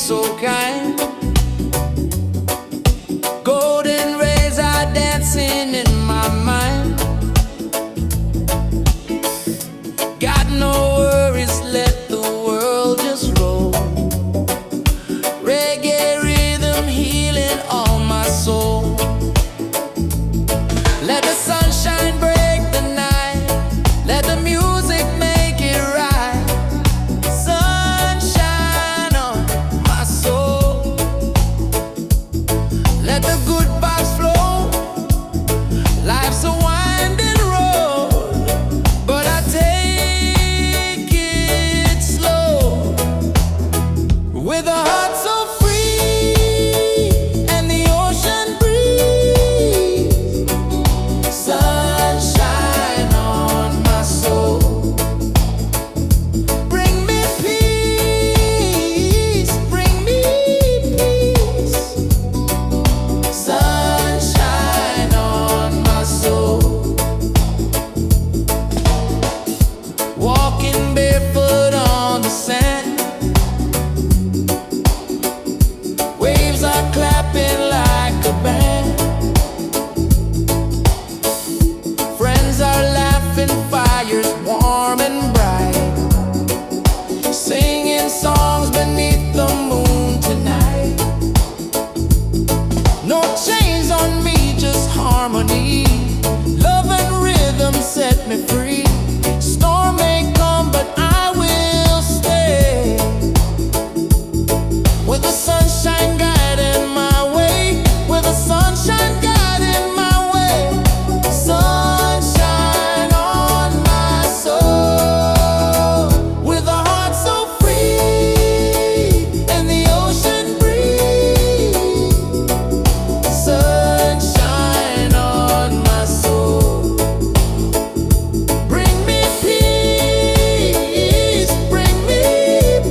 so kind. Golden rays are dancing in my mind. Got no worries, let the world just roll. Reggae rhythm healing all my soul. Let the sunshine break the night. Let the music make it right. Sunshine on my soul. Let the good vibes flow. Life's a winding road, but I take it slow. With a heart so free and the ocean breeze. Sunshine on my soul. Bring me peace, bring me peace. Sunshine on my soul. Walking barefoot on the sand. Waves are clapping like a band. Friends are laughing, fires warm and bright. Singing songs beneath the moon tonight. No chains on me, just harmony. Love and rhythm set me free. Storm may come, but I will stay. With the sunshine guiding my way. With the sunshine guiding my way. Sunshine on my soul. With a heart so free and the ocean breeze. Sunshine on my soul. Bring me peace, bring me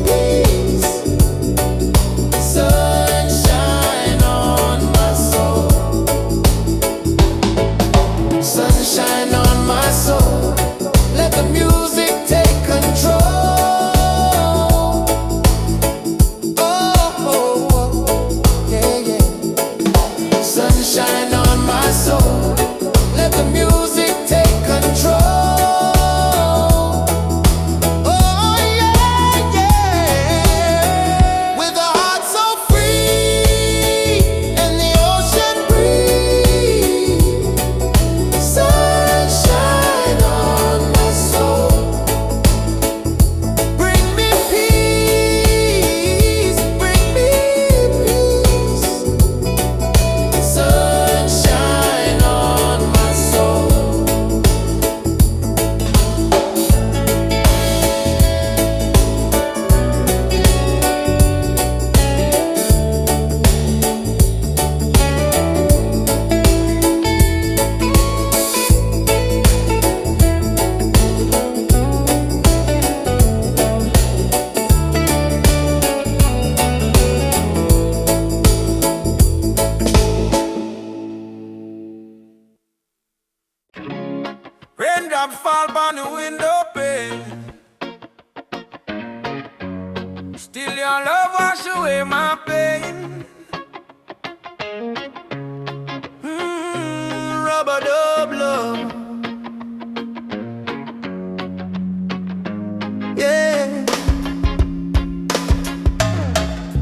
peace. Sunshine on my soul. Sunshine on my soul. Let the music take control. Oh, yeah, yeah. Sunshine on my soul. Let the music take control. Oh, yeah, yeah. With a heart so free and the ocean breeze. Sunshine on my soul. Bring me peace, bring me peace. Sunshine on my soul. Raindrops fall on the window pane. Still your love wash away my pain. Rubber dub love. Yeah.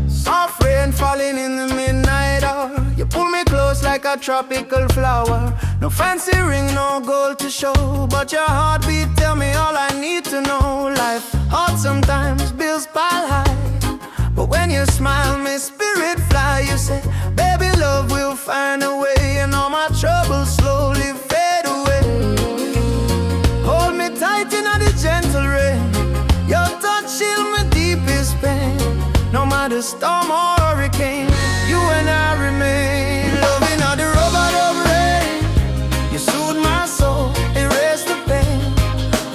Soft rain falling in the midnight hour. You pull me close like a tropical flower. No fancy ring, no gold to show, but your heartbeat tell me all I need to know. Life hard sometimes, bills pile high, but when you smile, my spirit fly. You say, baby, love will find a way, and all my troubles slowly fade away. Hold me tight in the gentle rain. Your touch shield my deepest pain. No matter storm or hurricane, you and I remain. Loving all the rubber of rain. You soothe my soul, erase the pain.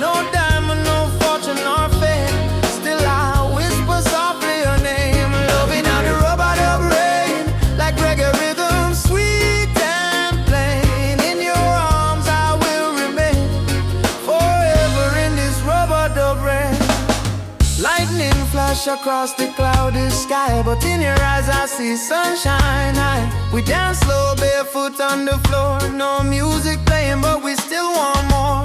No diamond, no fortune or fame. Still I whisper softly your name. Loving all the rubber of rain. Like reggae rhythm, sweet and plain. In your arms I will remain. Forever in this rubber dub rain. Lightning flash across the clouds. cloudless sky, but in your eyes I see sunshine. We dance slow, barefoot on the floor. No music playing, but we still want more.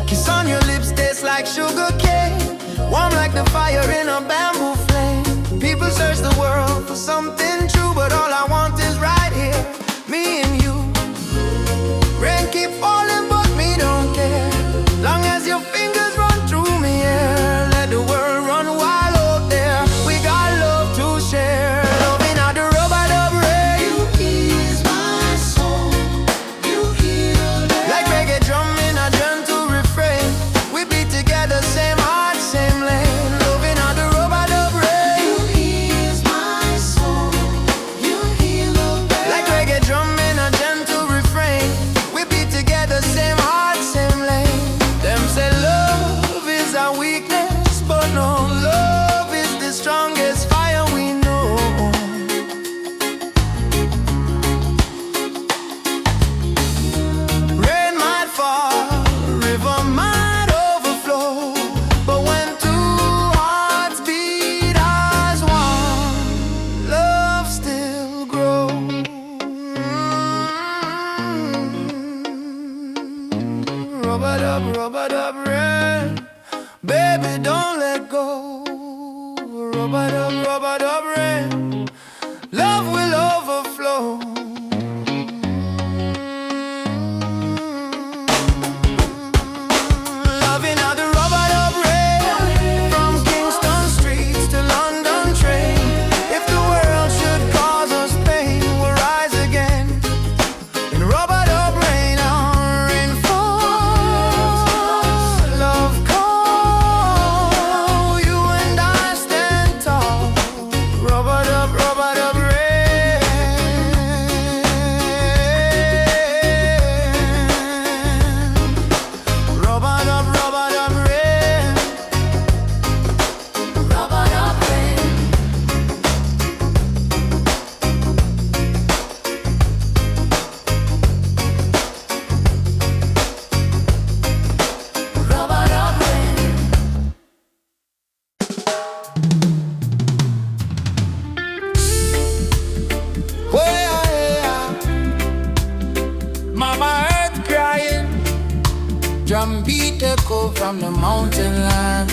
Kiss on your lips tastes like sugar cane, warm like the fire in a bamboo flame. People search the world for something true, but all I want is right here, me and you. Rain keep falling, but me don't care, long as your fingers run through me, yeah. Let the world run wild out there. We got love to share. Loving out the rubber dub rain. You ease my soul. You heal them. Like reggae drum in a gentle refrain. We beat together, same heart, same lane. Loving out the rubber dub rain. You ease my soul. You heal them. Like reggae drum in a gentle refrain. We beat together, same heart, same lane. Them say love is our weakness, but no, love is the strongest fire we know. Rain might fall, river might overflow, but when two hearts beat as one, love still grows. Rubber dub rain, baby don't let go. Rubber dub rain, love will overflow. Loving how the rubber dub rain, from Kingston streets to London train. If the world should cause us pain, we'll rise again. In rubber dub rain, our rain falls. Love call, you and I stand tall. Rubber dub rain. Rubber dub rain. Rubber dub rain. Rubber dub rain. Oh yeah, yeah. Mama earth crying, drum beat echo from the mountain land.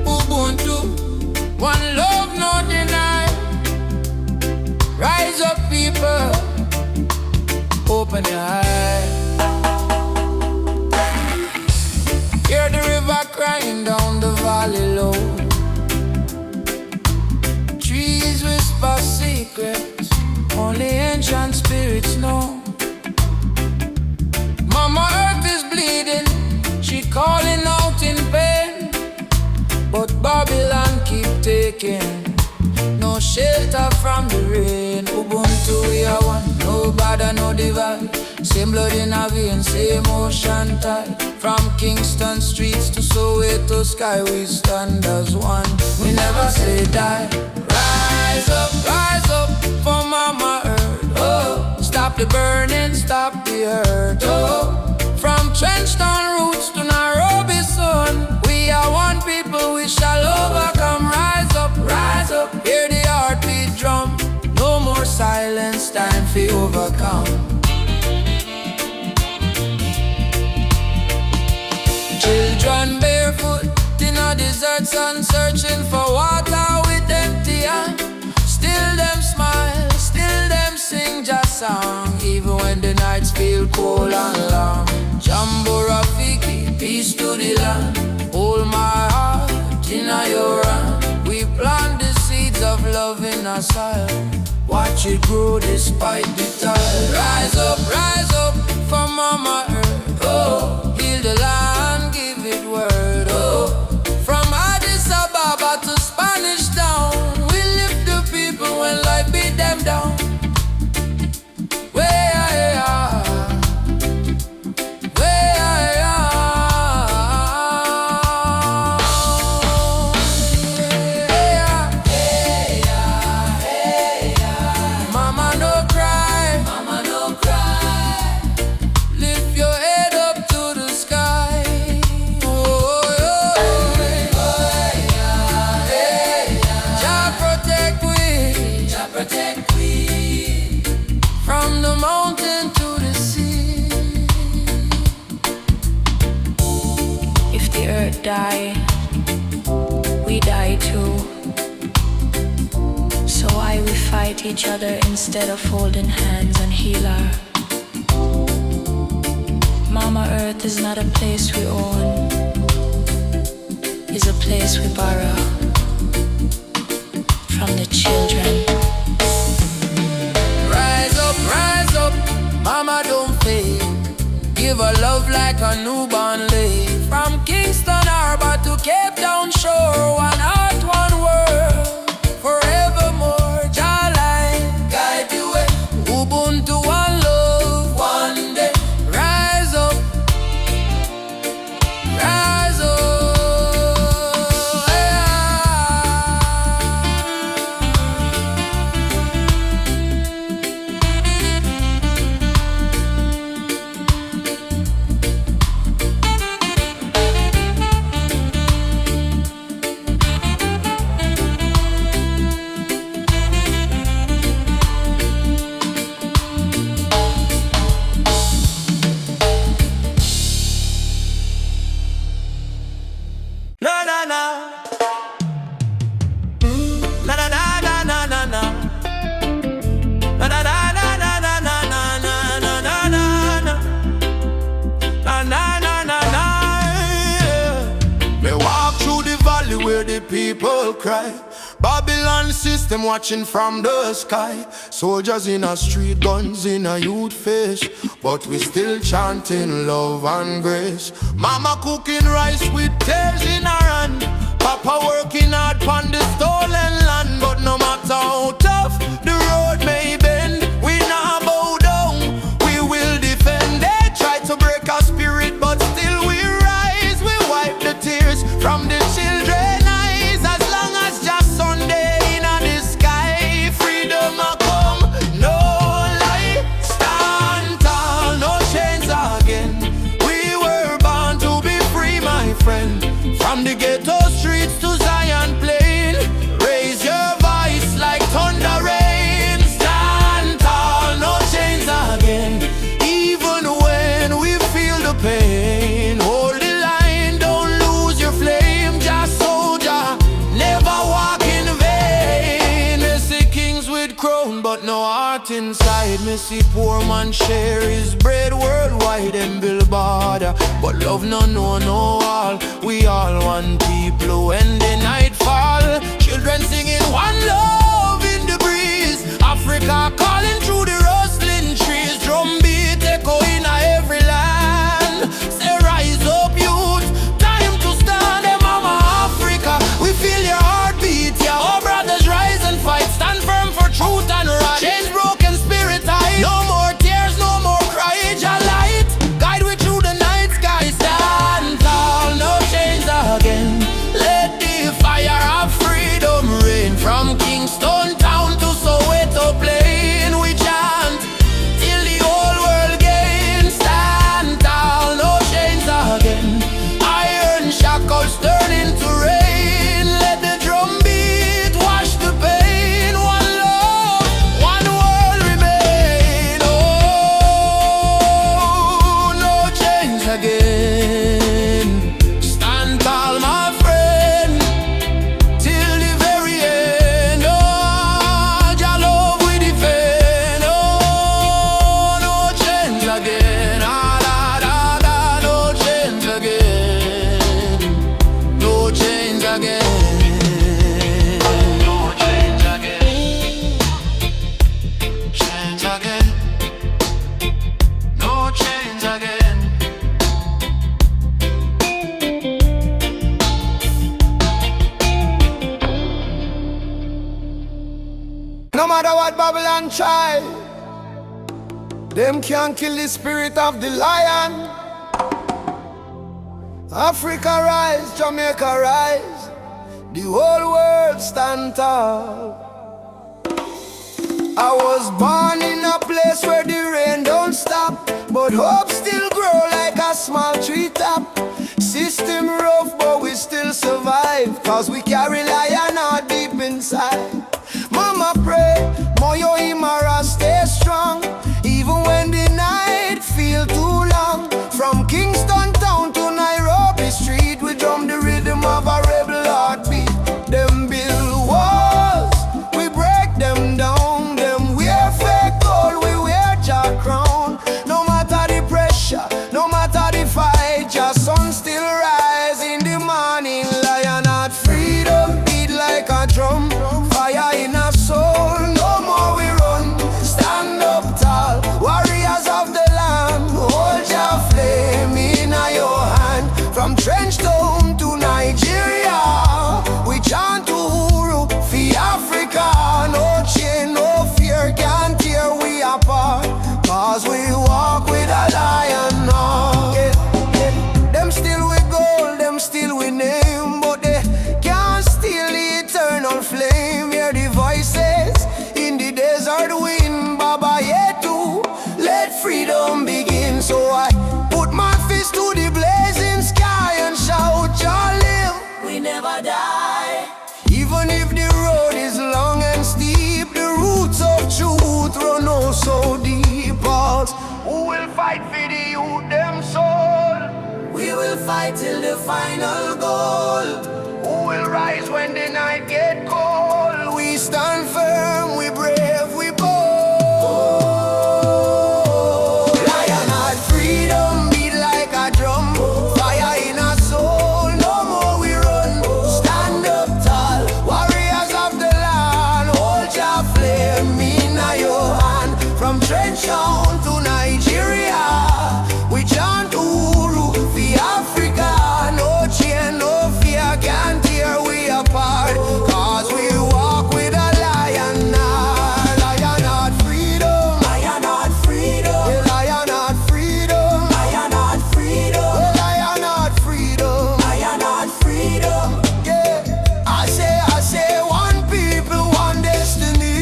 Ubuntu, one love no deny. Rise up people, open your eyes. Hear the river crying down the valley low. Trees whisper secrets only ancient spirits know. Mama earth is bleeding, she calling out in pain, but Babylon keep taking no shelter from the rain. Ubuntu we are one, no bother, no divide. Same blood in our veins, same ocean tide. From Kingston streets to Soweto sky, we stand as one. We never say die. Rise up for Mama Earth. Oh, stop the burning, stop the hurt. Oh, from Trenchtown roots to Nairobi sun, we are one people, we shall overcome. Rise up, hear the heartbeat drum. No more silence, time for overcome. Children barefoot in a desert sun, searching for water with empty hand. Still them smile, still them sing just song, even when the nights feel cold and long. Jambo Rafiki, peace to the land. Hold my heart in your hand. We plant the seeds of love in our soil. Watch it grow despite the tide. Rise up for Mama Earth. Oh, heal the land, give it word. Oh, from Addis Ababa to Spanish Town, we lift the people when life beat them down. Mama no cry, lift your head up to the fight each other instead of holding hands and heal her. Mama Earth is not a place we own, it's a place we borrow from the children. Rise up, mama don't fade. Give her love like a newborn lay. From Kingston Harbor to Cape Town shore, one heart, one world, forevermore. Jah light guide the way. Ubuntu, one love, one day. Rise up, rise up. People cry, Babylon system watching from the sky. Soldiers in a street, guns in a youth face, but we still chanting love and grace. Mama cooking rice with tears in her hand, Papa working hard on the stolen land. But no matter how tough the road may bend, we not bow down, we will defend. They try to break our spirit, but still we rise. We wipe the tears from the children. From the ghetto streets to Zion Plain, raise your voice like thunder rain. Stand tall, no chains again. Even when we feel the pain, hold the line, don't lose your flame. Just soldier, never walk in vain. Me see kings with crown, but no heart inside. Me see poor man share his bread worldwide and build border, but love no all. We all one people when the night fall. Children singing one love in the breeze. Africa calling through the rustling trees. Drum beat echo in every land. Say rise up youth, time to stand. Hey mama Africa, we feel your heartbeat. Yeah, our brothers rise and fight. Stand firm for truth and right. Change broken spirit high. No more tears, no more cry. Jah light guide we through the night sky. Stand tall, no chains again. Let the fire of freedom rain. From Kingston town to Soweto plain, we chant till the whole world gains. Stand tall, no chains again. Iron shackles turn into rain. Let the drum beat wash the pain. One love, one world remain. Oh, no chains again. Stand tall, my friend, till the very end. Oh, Jah love we defend. Oh, no chains again. Ah, da, da, da, no chains again. No chains again. No chains again. Chains again. No chains again. No matter what Babylon try, them can't kill the spirit of the lion. Africa rise, Jamaica rise, the whole world stand tall. I was born in a place where the rain don't stop, but hope still grow like a small tree top. System rough, but we still survive, cause we carry lion heart deep inside. Mama pray, Moyo Imara stay strong, even when the night feel too long. From Kingston town to Nairobi street, we drum the rhythm of a rebel heartbeat. Them build walls, we break them down. eternal flame. Hear the voices in the desert wind. Baba Yetu, let freedom begin. So I put my fist to the blazing sky and shout, Jah live, we never die. Even if the road is long and steep, the roots of truth run oh so deep. Balls, who will fight for the youth them soul? We will fight till the final goal. Who will rise when the night get cold? We stand firm, we brave, we bold. Lion heart freedom beat like a drum. Fire in our soul, no more we run. Stand up tall, warriors of the land. Hold your flame in your hand. From Trenchtown to Nigeria, we chant Uhuru for Africa. No chain, no fear can tear we apart. Cause we walk with a lion heart. Lion heart freedom. Lion heart freedom. Lion heart freedom. Lion heart freedom. Lion heart freedom. Lion heart freedom. Yeah, I say, one people, one destiny.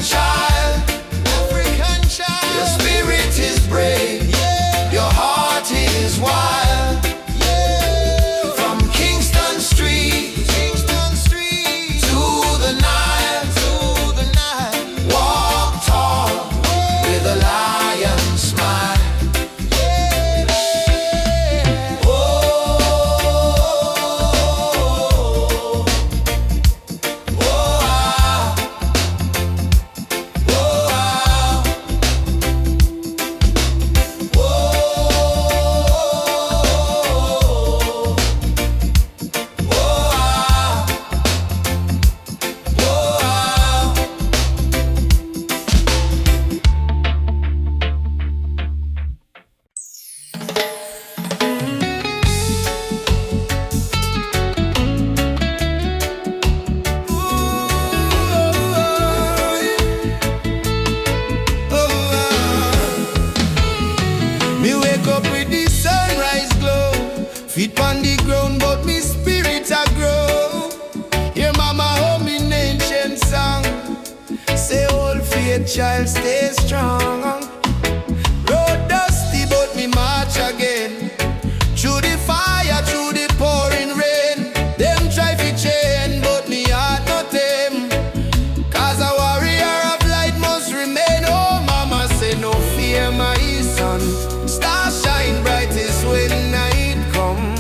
Child ground, but me spirit a grow. Your mama hold me in ancient song. Say old faith child stay strong. Road dusty but me march again. Through the fire, through the pouring rain. Them try to chain but me heart not them. Cause a warrior of light must remain. Oh mama say no fear my son. Star shine brightest when night come.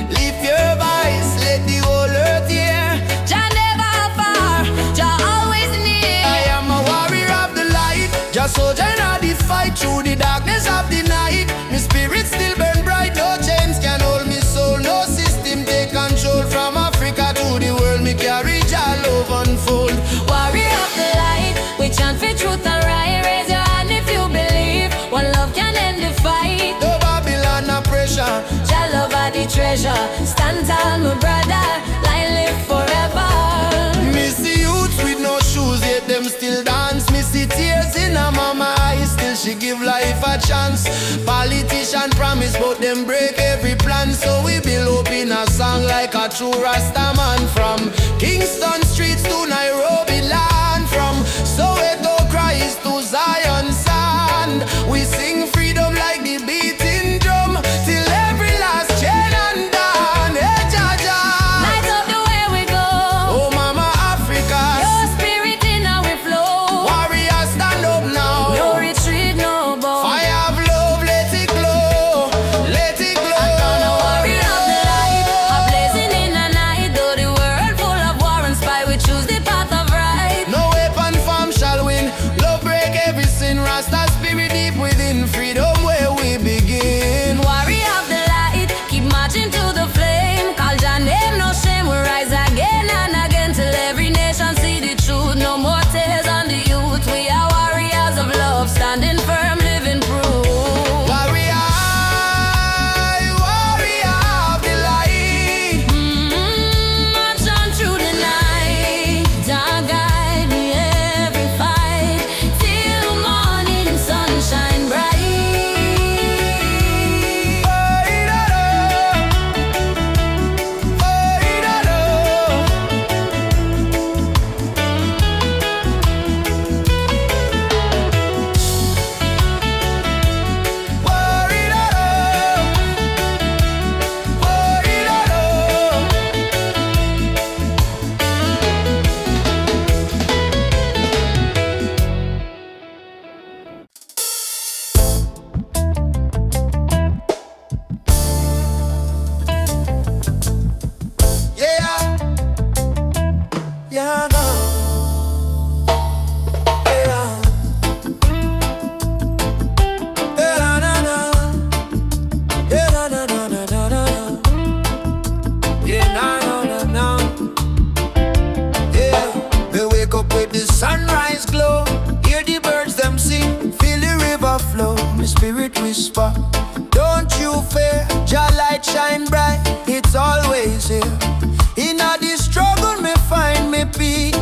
Lift your voice, let the whole earth hear. Jah never far, Jah always near. I am a warrior of the light. Just soldier in the fight through the darkness of the night. My spirit still burn bright. No chains can hold me soul. No system take control. From Africa to the world, me carry Jah love unfold. Warrior of the light, we chant for truth and right. Raise your hand if you believe. One love can end the fight. No Babylon, no pressure. Jah love are the treasure. Stand tall, my brother. Line live forever. Me see youths with no shoes, yet them still dance. Me see tears in her mama eyes, still she give life a chance. Politician promise, but them break every plan. So we build up in a song like a true Rasta man. From Kingston streets to Nairobi land, from Soweto cries to Zion sand. We sing freedom like the beating drum, till every last chain undone. Hey, Jah Jah. Light up the way we go. Oh mama Africa, Your spirit in our flow. warrior stand up now. No retreat, no bow. Fire of love, let it glow, let it glow. I'm gonna warrior of the light, a blazing in the night. Though the world full of war and spy, we choose the path of right. No weapon form shall win. Love break every sin. Rasta spirit deep within. Freedom where we begin. Warrior of the light, keep marching to the flame. Call Jah name, no shame. We rise again and again till every nation see the truth. No more tears on the youth. We are warriors of love, standing firm, living proof. Warrior, warrior of the light. March on through the night. Jah guide me every fight till morning sunshine bright. Yeah, yeah, no. Yeah, yeah, na, na. Yeah, na, na, na, na, na, na. Yeah, na, na, na, na. Yeah, we wake up with the sunrise glow. Hear the birds them sing, feel the river flow. My spirit whisper, don't you fear. Jah light shine bright, it's always here. In a the struggle me find me peace.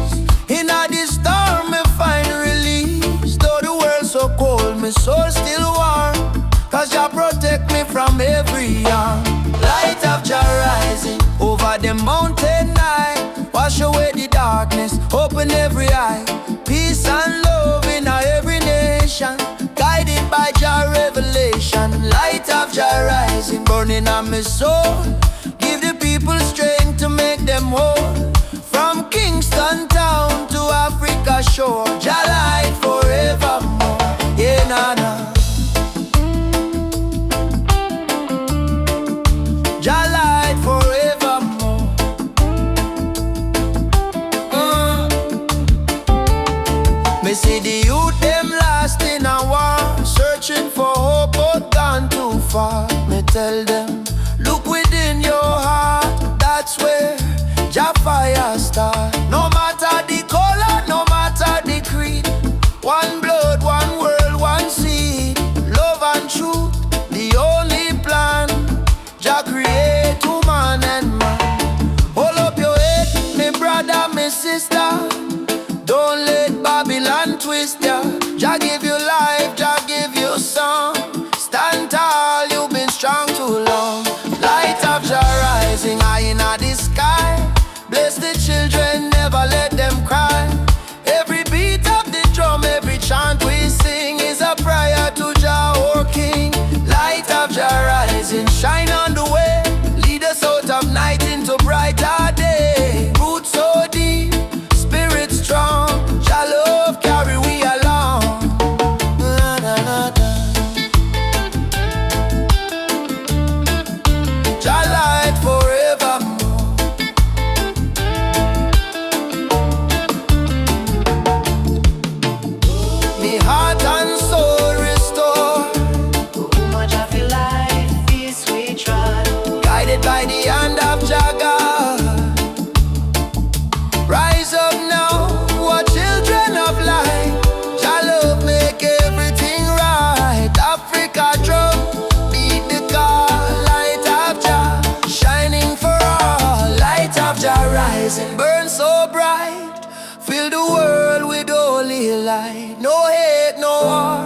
In a the storm me find release. Though the world so cold, my soul still warm. Cause Jah protect me from every harm. Light of Jah rising over the mountain night. Wash away the darkness, open every eye. Peace and love in every nation. Guided by Jah revelation. Light of Jah rising, burning on my soul. Give the people strength to make them whole. From Kingston town to Africa shore. Jah light forevermore. Yeah, na na. Jah light forevermore. Me see the youth them lost in a war, searching for hope but gone too far. Me tell them, look within your heart, that's where Jah fire start. No matter the color, no matter the creed, one blood, one world, one seed. Love and truth, the only plan. Jah create woman and man. Hold up your head, me brother, me sister. Don't let Babylon twist ya. Jah give you life, Jah give you song. Stand tall, you've been strong too long. rising, burn so bright. Fill the world with holy light. No hate, no war,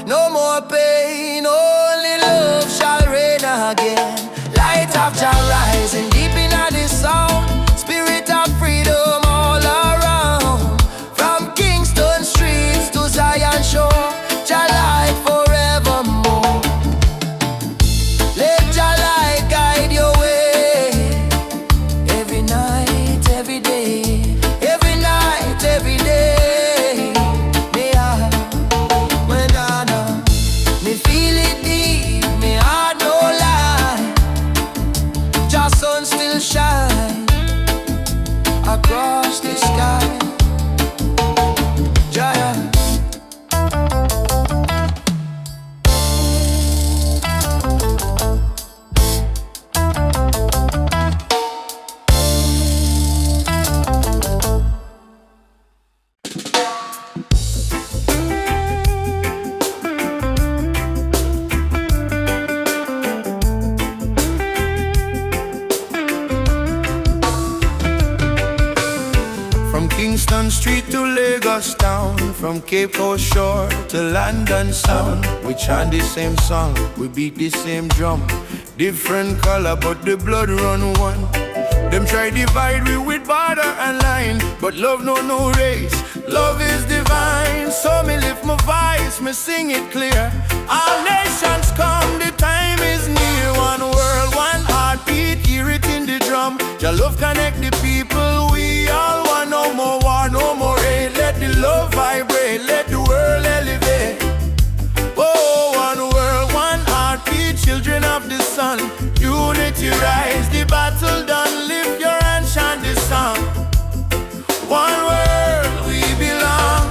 no more pain. Only love shall reign again. Light of Jah rising deep in this sound. Spirit of freedom all around. From Kingston streets to Zion shore, Jah light forevermore. Let Jah light guide your way. Every night, every day. Every night, every day. Me heart, when I know, me feel it deep, me heart no lie. Jah sun still shine across the sky. Jah. Kingston Street to Lagos town, from Cape Coast shore to London sound. We chant the same song, we beat the same drum. Different color but the blood run one. Them try divide we with border and line, but love no race, love is divine. So me lift my voice, me sing it clear. All nations come, the time is near. One world, one heartbeat, hear it in the drum. Your love connect the people, we all want. No more war, no more hate. Let the love vibrate, let the world elevate. Oh, one world, one heartbeat, children of the sun. Unity rise, the battle done. Lift your hand, chant this song. One world, we belong.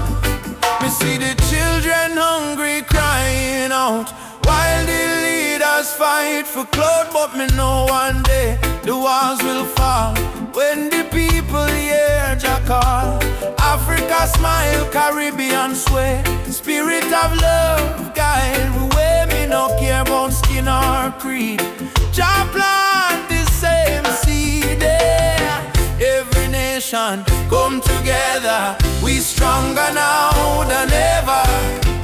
Me see the children hungry crying out, while the leaders fight for clout. But me know one day the walls will fall when the people hear Jah call. Africa smile, Caribbean sway. Spirit of love guide we way. Me no care about skin or creed. Jah plant the same seed there. Every nation come together. We stronger now than ever.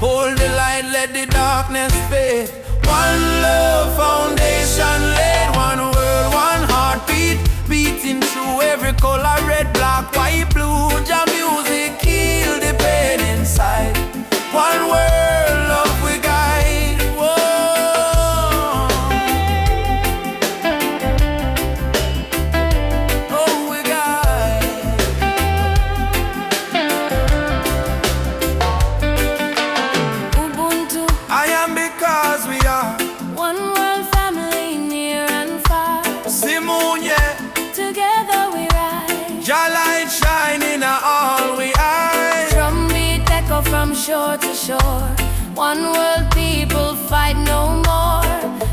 Hold the light, let the darkness fade. One love foundation laid. One world, one heartbeat, beating through every color. Red, black, white, blue. Jah music heal the pain inside. One world, love we guide. Whoa. Oh, we guide. Ubuntu, I am because we are one world family near and far. Simunye. Together we rise. Jah light shining in all we eyes. Drumbeat echo from shore to shore. One world people fight no more.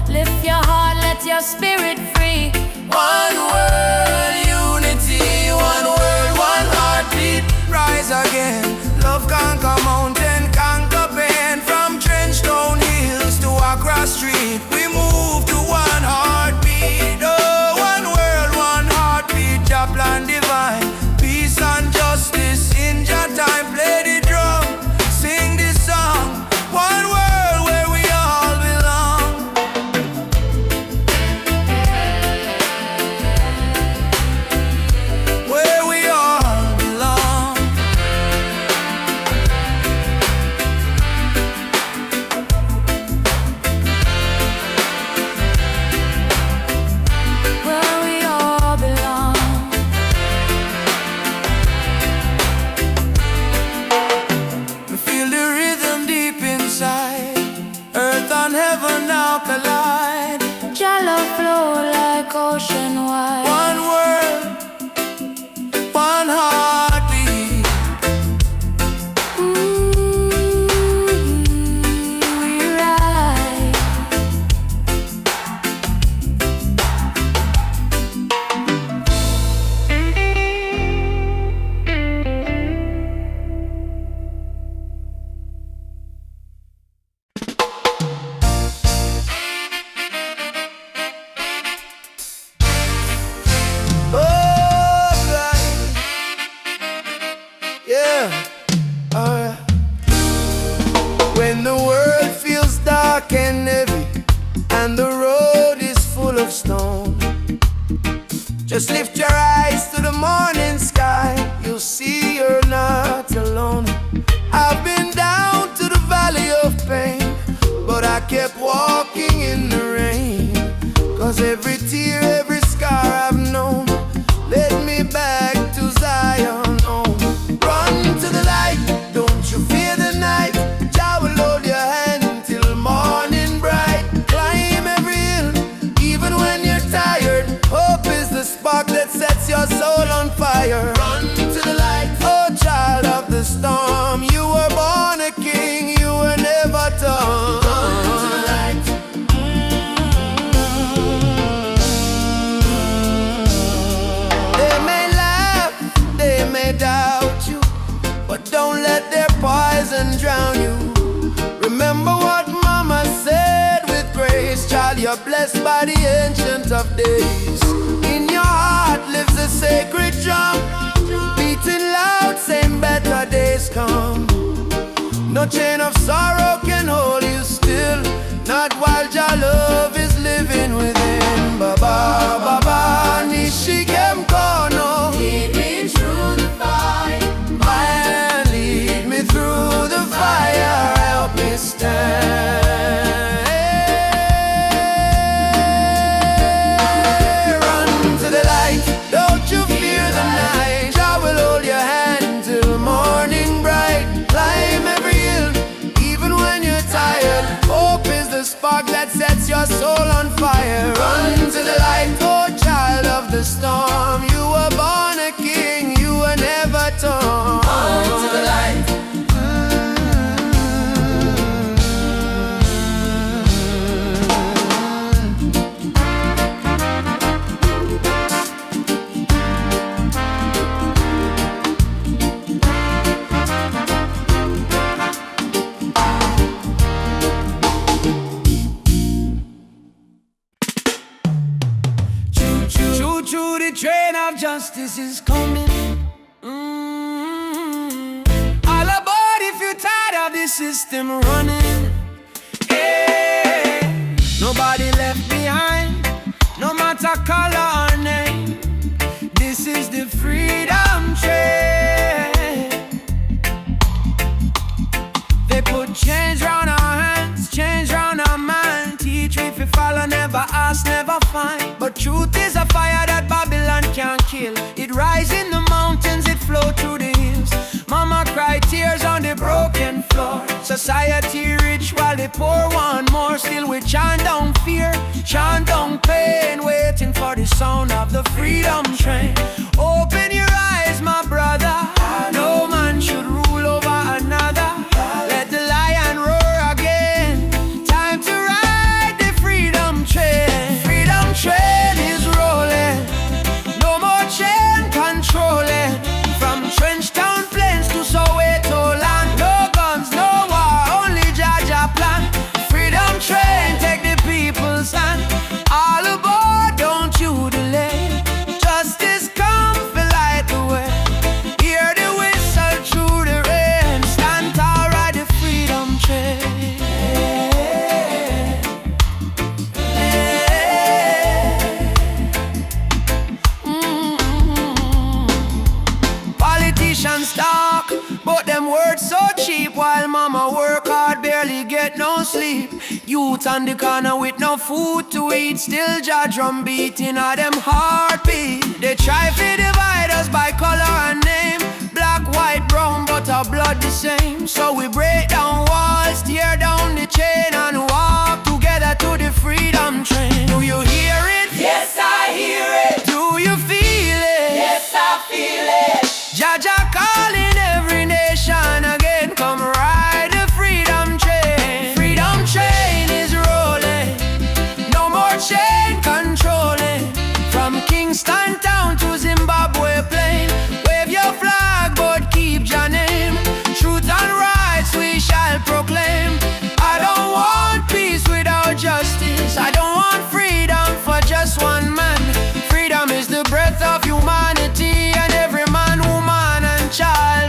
Lift your heart, let your spirit free. One world unity, one world, one heartbeat. Rise again, love conquer mountain, conquer pain. From Trenchtown hills to Accra street, we move to one heartbeat. Oh, one world, one heartbeat. Jah plan divine, peace and justice in Jah time. Play the drum, sing this song. One world where we all belong. Where we all belong. Where we all belong. stone. Just lift your eyes to the morning sky, you'll see you're not alone. I've been down to the valley of pain, but I kept walking in the rain. Cause every tear, every scar I've known led me back to Zion home. Run to the light, don't you fear the night. Jah will hold your hand till morning bright. Climb every hill, even when you're tired. Hope is the spark that sets your soul on fire. Run to the light, oh child of the storm. You were born a king, you were never done. Run to the light. They may laugh, they may doubt you, but don't let their poison drown you. Remember what mama said with grace. Child, you're blessed by the ancient of days. In your heart lives a sacred drum, beating loud, saying better days come. No chain of sorrow can hold you still, not while your love is living within. Baba, Baba, Nishikem Kono. Lead me through the fire, and lead me through the fire. Help me stand. Run to the light, don't you fear the night. I will hold your hand till morning bright. Climb every hill, even when you're tired. Hope is the spark that sets your soul on fire. Run to the light, oh child of the storm. You were born a king, you were never torn. Run to the light. Choo-choo, the train of justice is coming. All aboard if you're tired of the system running. Hey, nobody left behind, no matter color or name. This is the freedom train. They put change round our hands, change round our mind. Teach we if we follow, never ask, never find. But truth is a fire that Babylon can't kill. It rise in the mountains, it flow through the hills. Mama cry tears on the broken floor. Society rich while the poor want more. Still we chant down fear, chant down pain, waiting for the sound of the freedom train. Open your eyes, my brother. No man should rule over another. Let the lion roar again. Time to ride the freedom train. Freedom train is rolling. No more chain controlling. From Trenchtown Plains to Soweto land. No guns, no war, only Jaja plan. Freedom train, take the people's hand. All aboard, don't you delay. Justice come, fill light the way. Hear the whistle through the rain. Stand tall, ride the freedom train. Politicians talk, but them words so cheap. While mama work hard, barely get no sleep. Youth on the corner with no food to eat. Still jaw drum beating at them heartbeat. They try to divide us by color and name. Black, white, brown, but our blood the same. So we break down walls, tear down the chain, and walk together to the freedom train. Do you hear it? Yes, I hear it. Do you feel it? Yes, I feel it. Jaja calling every nation again. Come ride the freedom train. Freedom train is rolling. No more chain controlling. From Kingston town to Zimbabwe plain. Wave your flag but keep your name. Truth and rights we shall proclaim. I don't want peace without justice. I don't want freedom for just one man. Freedom is the breath of humanity, and every man, woman and child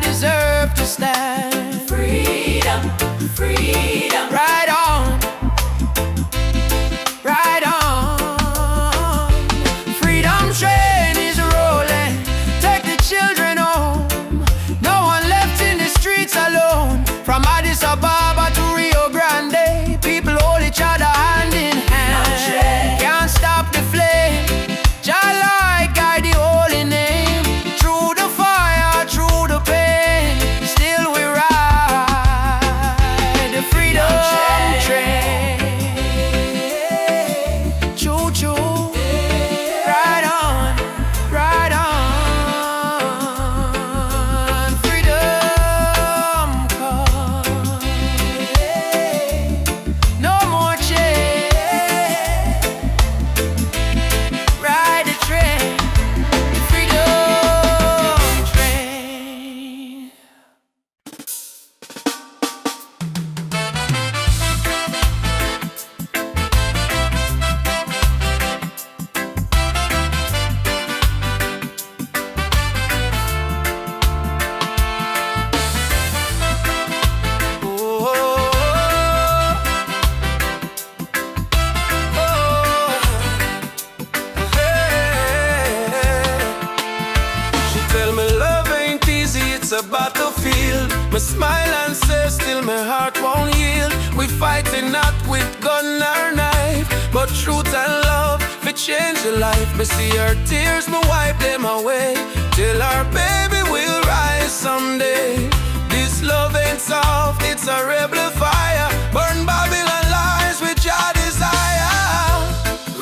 Me smile and say still my heart won't yield. We fighting not with gun or knife, but truth and love we change your life. Me see her tears, me wipe them away, till our baby will rise someday. This love ain't soft, it's a rebel fire. Burn Babylon lies with your desire.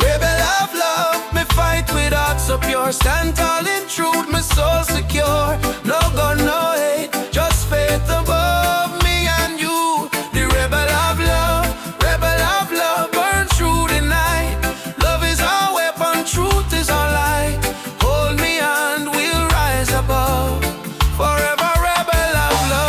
Rebel of love, me fight with heart so pure. Stand tall in truth, my soul secure. No gun, no hate, just faith above me and you. The rebel of love, burn through the night. Love is our weapon, truth is our light. Hold me and we'll rise above. Forever rebel of love.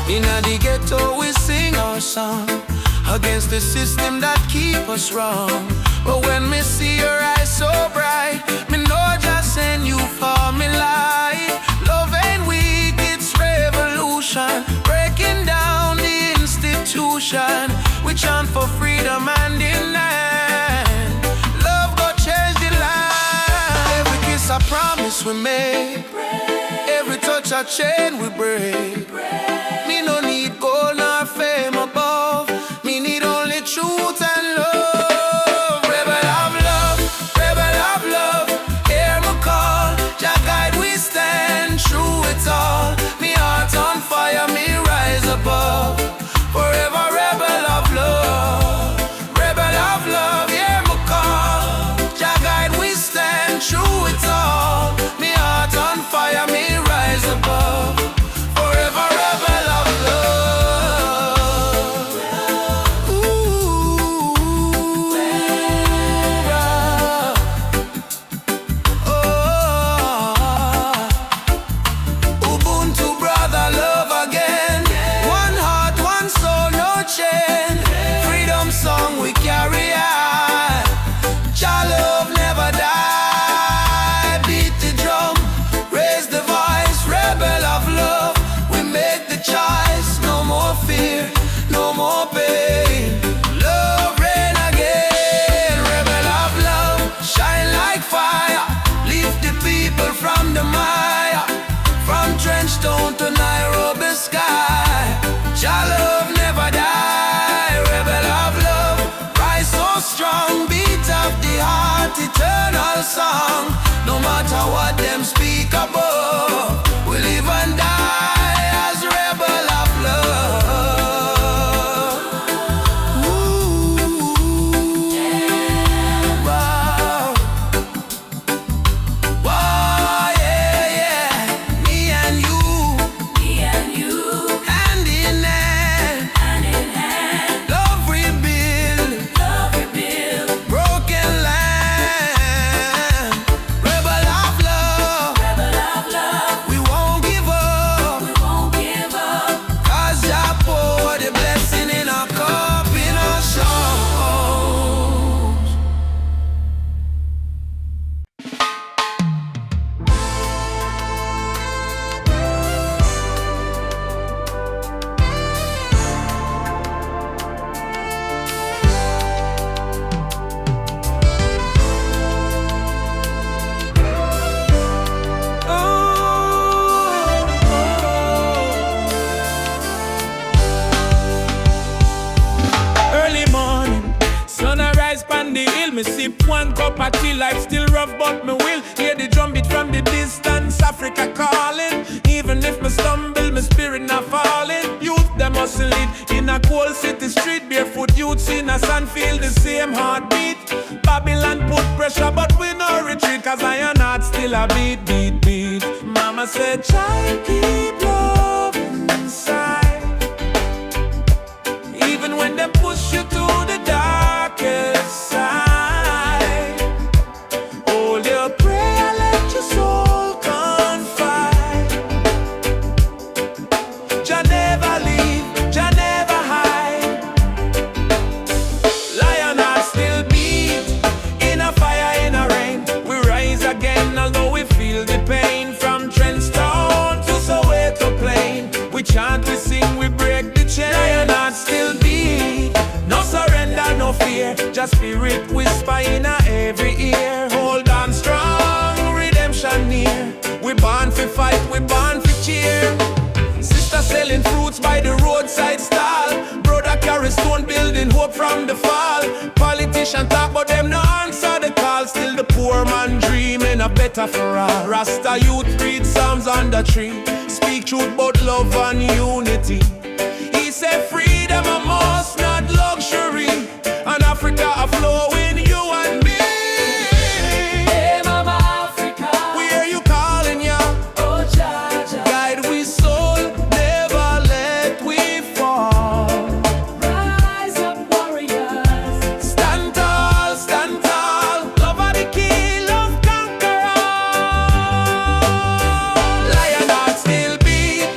In the ghetto we sing our song against the system that keep us wrong. But when me see your eyes so bright, me know just send you for me light. Love ain't weak, it's revolution, breaking down the institution. We chant for freedom and in land. Love go change the land. Every kiss a promise we make, every touch a chain we break. Me no need gold nor fame above, me need only truth and love. Rebel of love, hear me call. Jah guide we stand through it all. Me heart on fire, me rise above. Forever rebel of love, hear me call. Jah guide we stand through it all. Me heart on fire, me rise above. Forever rebel of love. Ooh, Ubuntu brother, love again. One heart, one soul, no chain. Freedom song we carry on. Jah love never die. Beat the drum, raise the voice. Rebel of love, we make the choice. No more fear, no more pain. Love reign again. Rebel of love, shine like fire. Lift the people from the mire, from Trenchtown to Nairobi sky. Jah love never die. Rebel of love, rise so strong. Beat of the heart, eternal song. No matter what them speak above, we live and die as rebel of love. Ooh, wow. Wow, yeah, yeah. Me and you, hand in hand. Love rebuild, broken land. Rebel of love, we won't give up. 'Cause Jah pour the blessing in our cup, in our souls. Early morning, sun arise pan the hill. Me sip one cup of tea, life still rough, but me will hear the drum beat from the distance. Africa calling, even if me stumble, my spirit not falling. Youth them hustle it in a cold city street. Barefoot youths in a sun feel the same heartbeat. Babylon put pressure, but we no retreat. 'Cause iron heart still a beat. Mama said, child, keep love inside. Even when they push you to the darkest side, hold your prayer, let your soul confide. Jah never leave, Jah never hide. Lion heart still beat, in a fire, in a rain. We rise again, although we feel the pain. From Trenchtown to Soweto Plain, we chant, we sing, we break the chain. Lion heart still beat, no sorrow. Spirit whisper in every ear. Hold on strong, redemption near. We born for fight, we born for cheer. Sister selling fruits by the roadside stall. Brother carry stone building hope from the fall. Politician talk but them no answer the call. Still the poor man dreaming a better for all. Rasta youth read psalms on the tree. Speak truth about love and unity. He said freedom a must, not luxury. And Africa a flow in you and me. Hey, Mama Africa. We hear you calling, ya. Oh, Jaja. Guide we soul, never let we fall. Rise up, warriors. Stand tall, love are the key, love conquer all. Lion heart still beat,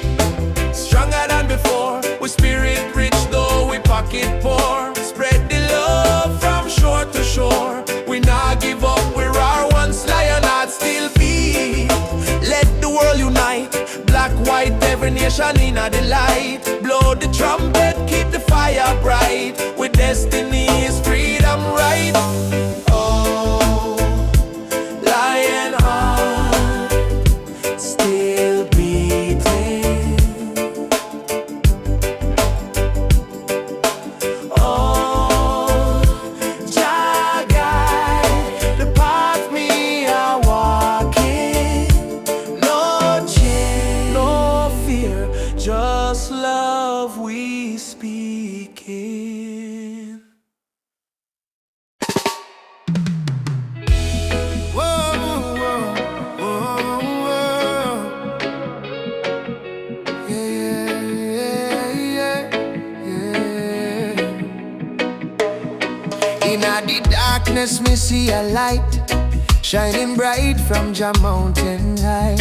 stronger than before. We spirit rich though we pocket poor. Spread the love from shore to shore. We not give up, we're our once. Lion heart still beat. Let the world unite. Black, white, every nation in the light. Blow the trumpet, keep the fire bright. With destiny is freedom right. Oh, lion heart still beating. Oh, Jah guide the path me a walking. No change, no fear, just love we speaking. Whoa, whoa, whoa, whoa. Yeah, yeah, yeah, yeah. In the darkness, me see a light shining bright from Jah mountain high.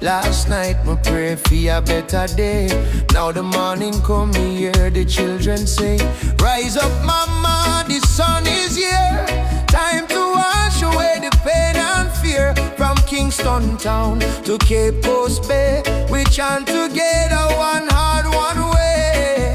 Last night, me pray for a better day. Now the morning come, me hear the children say, rise up, mama, the sun is here. Time to wash away the pain and fear. From Kingston town to Cape Coast Bay, we chant together, one heart, one way.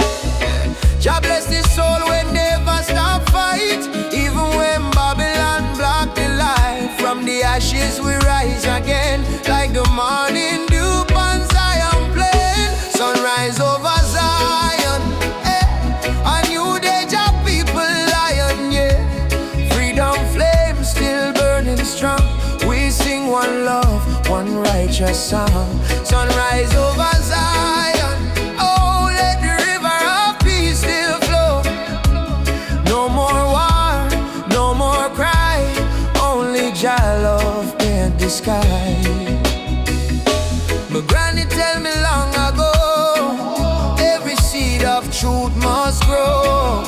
Jah bless the soul, we never stop fight. Even when Babylon block the light, from the ashes we rise again, like the morning dew on Zion plain. Sunrise over Zion, a new day, Jah people lion, yeah. Freedom flame still burning strong. We sing one love, one righteous song. Sunrise over Zion, oh, let the river of peace still flow. No more war, no more cry, only Jah love paint the sky. My granny tell me long ago, every seed of truth must grow.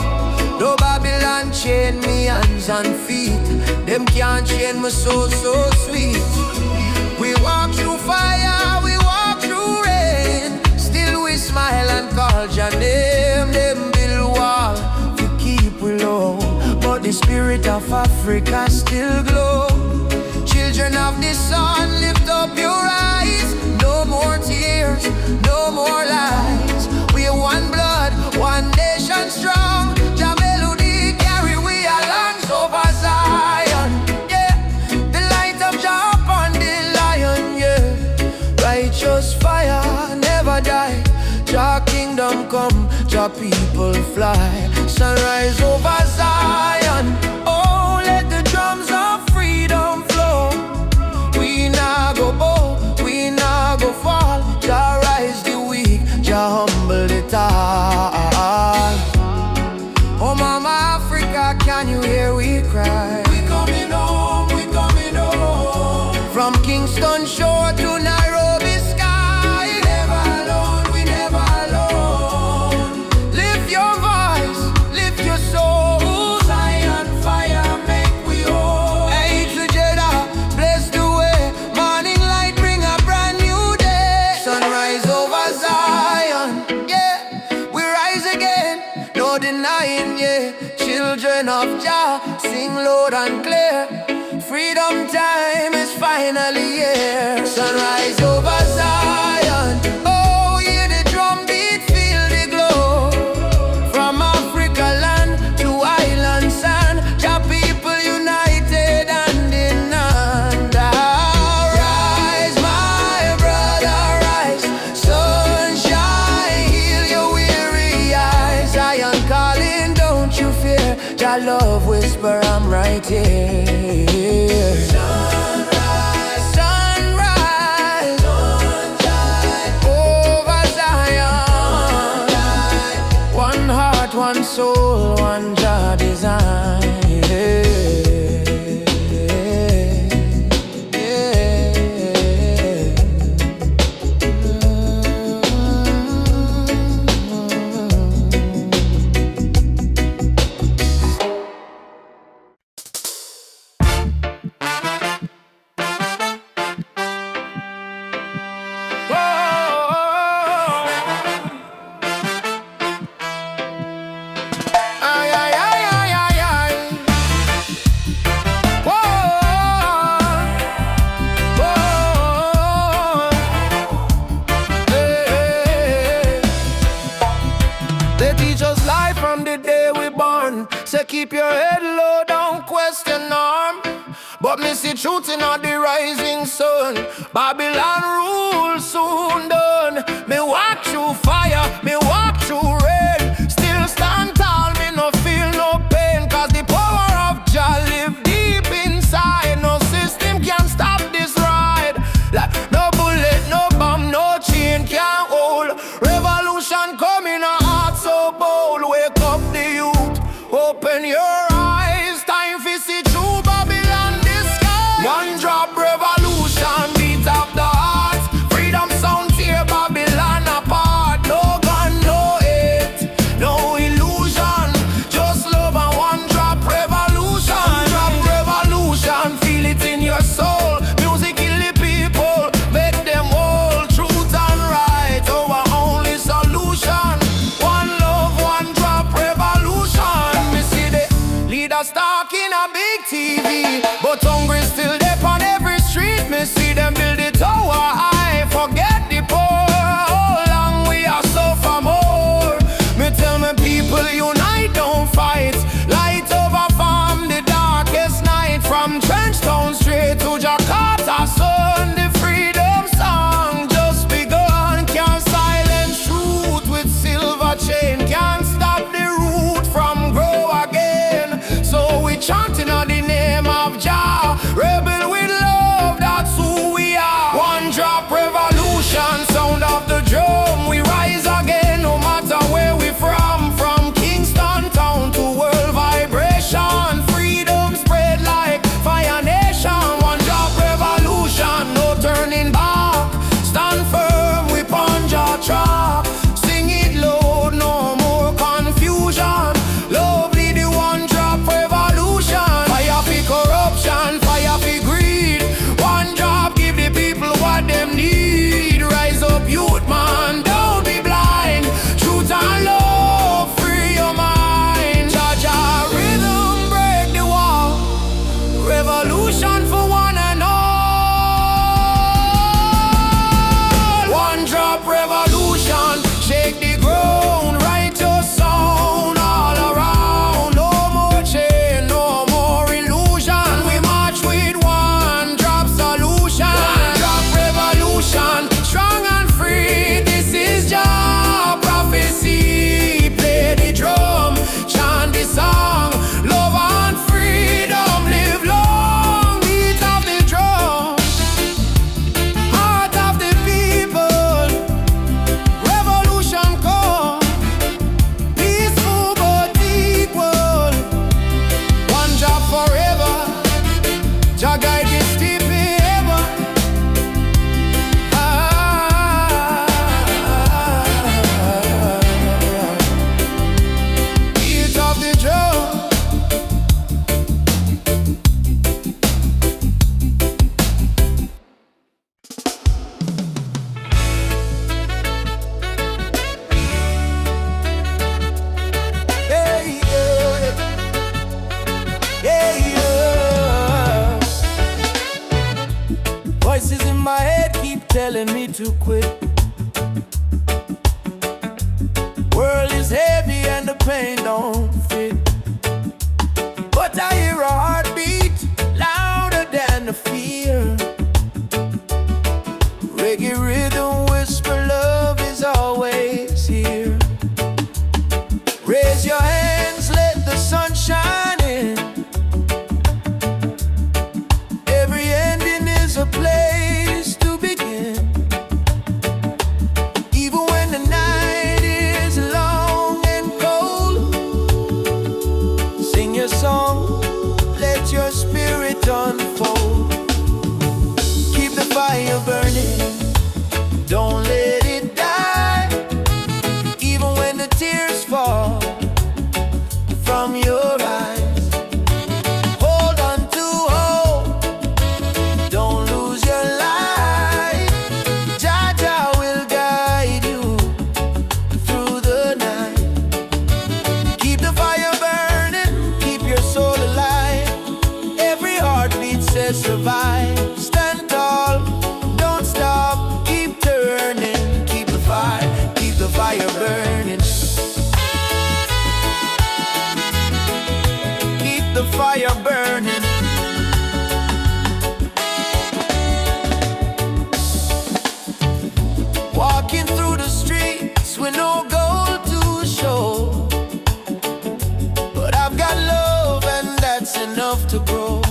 Though Babylon chain me hands and feet, them can't chain my soul so sweet. We walk through fire, we walk through rain, still we smile and call Jah name. Them build wall to keep we low, but the spirit of Africa still glow. Children of the sun, lift up your eyes. No more tears, no more lies. We are one blood, one nation strong. Jah melody carry we along over Zion. Yeah, the light of Jah upon the lion. Yeah, righteous fire never die. Jah kingdom come, Jah people fly. Sunrise over Zion. Oh, let the drums of freedom flow. We nah go bow, we nah go fall. Jah rise the weak, Jah humble the tall. Oh, Mama Africa, can you hear we cry? We coming home, we coming home. From Kingston shore to Nairobi sky. We never alone, we never alone. Lift your voice, lift your soul. Zion fire make we whole. Hey, together, bless the way. Morning light bring a brand new day. Sunrise over Zion, yeah. We rise again, no denying, yeah. Children of Jah, sing loud and clear. Freedom time is finally here. Sunrise over Zion. Oh, hear the drum beat, feel the glow. From Africa land to island sand, Jah my love whisper, I'm right here. Sunrise, Sunrise, sunshine, over Zion. sunshine. One heart, one soul, one Jah design. Keep your head low, don't question norm. But me see truth in all the rising sun. Babylon rule soon done. Me walk through fire, me walk through rain. Still stand tall, me no feel no pain. Cause the power of Jah live deep inside. No system can stop this ride. Like no bullet, no bomb, no chain can hold. Revolution coming, a heart so bold. Wake up the youth, open your eyes, time for see true Babylon disguise. One drop revolution, beat up the heart. Freedom sound tear Babylon apart. No gun, no hate, no illusion. Just love and one drop revolution. One drop revolution, feel it in your soul. Music kill the people, make them whole. Truth and right, our only solution. One love, one drop revolution. Leaders talking a big TV, but hungry still there on every street. Me see them build the tower high, forget the poor. How long we are suffer more? Me tell me people unite, don't fight. Light over farm the darkest night. From Trenchtown straight to Jakarta sun. The freedom song just begun. Can't silence truth with silver chain. Can't stop the root from grow again. So we chanting on the name of Jah. Rebel with love, that's who we are. One drop revolution, sound of the drum. We rise again, no matter where we from. From Kingston town to world vibration. Freedom spread like fire nation. One drop revolution, no turning back. Stand firm, we punch our track. Sing it loud, no more confusion. Lovely the one drop revolution. Fire for corruption, fire for greed. One drop give the people what them need. Rise up youth man, don't be blind. Truth and love, free your mind. Jah Jah rhythm break the wall. Revolution for one and all. One drop revolution, shake the ground, write your sound all around. No more chain, no more illusion. We march with one drop solution. One drop revolution, strong and free. This is Jah prophecy. Play the drum, chant the song. Love and freedom, live long. Beat of the drum, heart of the people. Revolution come, peaceful but equal. One job forever, Jah guide this deep ever. Beat of the drum. Hey, yeah, yeah. Voices in my head keep telling me to quit. World is heavy and the pain don't fit. But I hear a heartbeat louder than the fear. Reggae rhythm whisper, love is always here. Raise your hands, let the sun shine fire burning. Walking through the streets with no gold to show, but I've got love and that's enough to grow.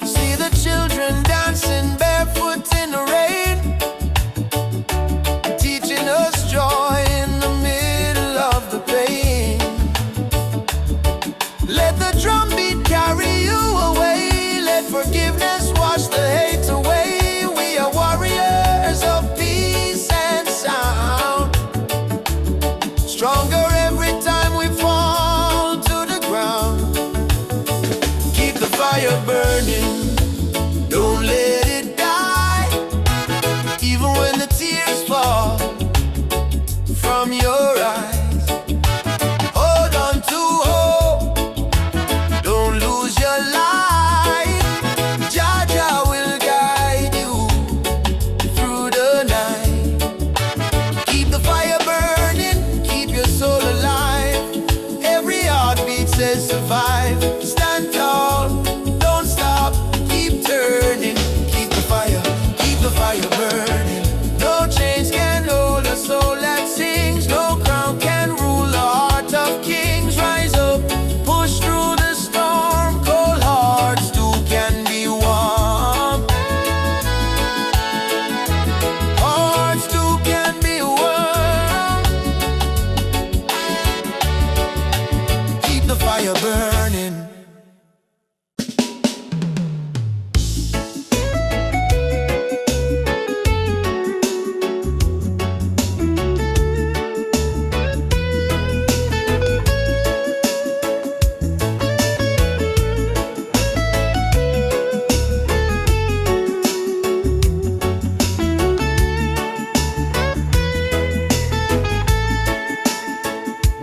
See the children dancing barefoot in the rain, teaching us joy in the middle of the pain. Let the drum beat carry you away, let forgiveness wash the hate away. We are warriors of peace and sound, stronger every time we fall to the ground. Keep the fire burning, don't let it die, even when the tears fall from your eyes. Hold on to hope, don't lose your light. Jah Jah will guide you through the night. Keep the fire burning, keep your soul alive. Every heartbeat says survive. Stand tall, don't stop, keep turning. Keep the fire burning. No chains can hold a soul that sings. No crown can rule the heart of kings. Rise up, push through the storm. Cold hearts too can be warm. Hearts too can be warm. Keep the fire burning.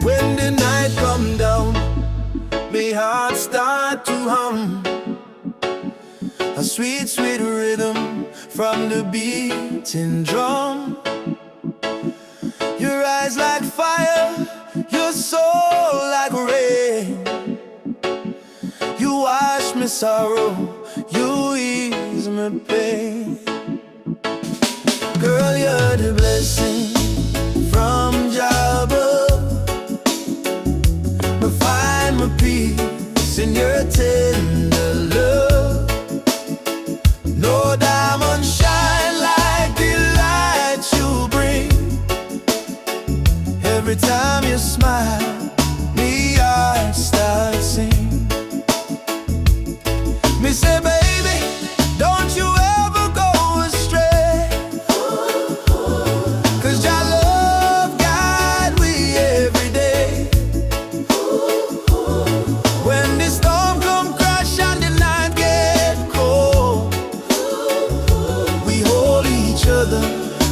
When the night come down, my heart start to hum. A sweet, sweet rhythm from the beating drum. Your eyes like fire, your soul like rain. You wash me sorrow, you ease my pain. Girl, you're the blessing from Jah above. I find my peace in your tender love. No diamond shine like the light you bring. Every time you smile, me heart starts sing. Me say, baby, don't you ever go astray, 'cause Jah love guide we every day. When the storm come crash and the night get cold, we hold each other,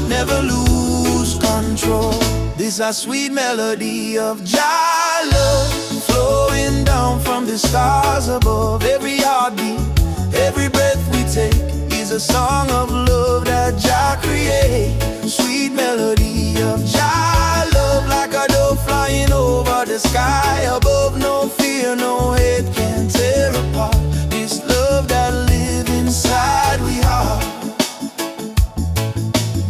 never lose control. This a sweet melody of Jah love, flowing down from the stars above. Every heartbeat, every breath we take is a song of love that Jah create. Sweet melody of Jah love, like a dove flying over the sky above. No fear, no hate can tear apart this love that live inside we heart.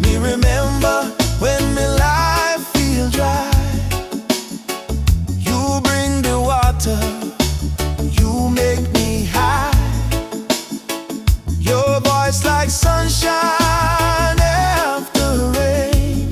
Me remember when my life feel dry, you bring the water, you make me high. Your voice like sunshine after rain.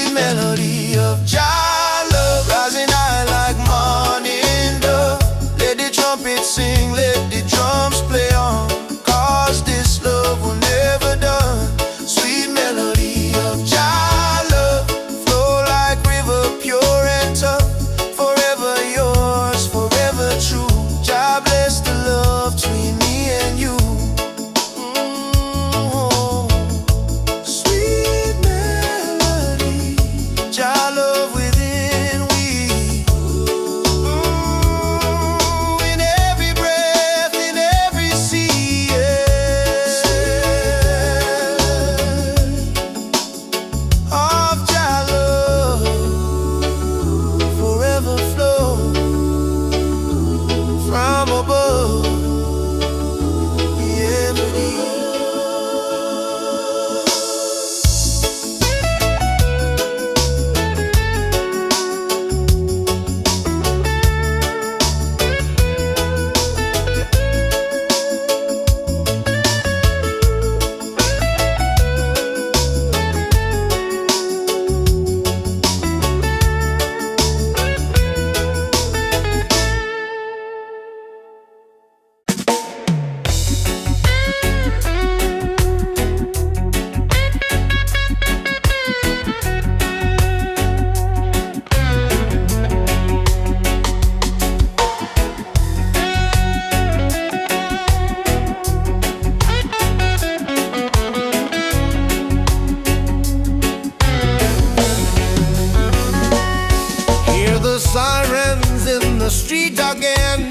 sweet melody of Jah love, rising high like morning dove. Let the trumpet sing, let the drums play on, 'cause this love will never done. Sweet melody of Jah love, flow like river, pure and tough. Forever yours, forever true. Jah bless the love between me and you. Sweet melody, Jah love within we. In every breath, in every sea, of Jah love, forever flow from above. Yeah, hear the sirens in the street again.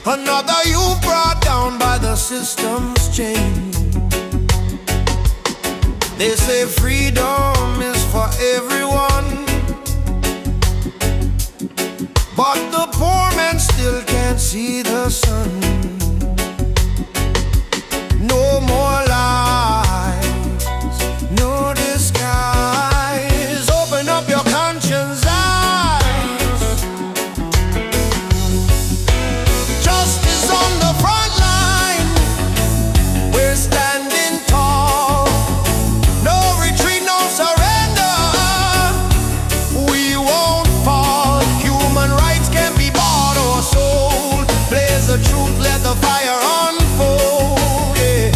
Another youth brought down by the system's chain. They say freedom is for everyone, but the poor man still can't see the sun. No more lies, no disguise. Open up your conscience eyes. Justice on the front line. We're standing tall. No retreat, no surrender. We won't fall. Human rights can't be bought or sold. Blaze the truth, let the fire unfold. Yeah.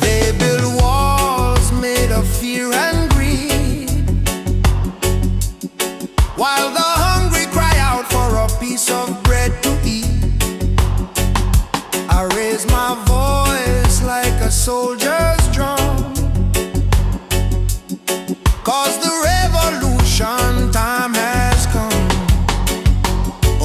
They build walls made of fear and greed, while the hungry cry out for a piece of bread to eat. I raise my voice like a soldier's drum, 'cause the revolution time has come.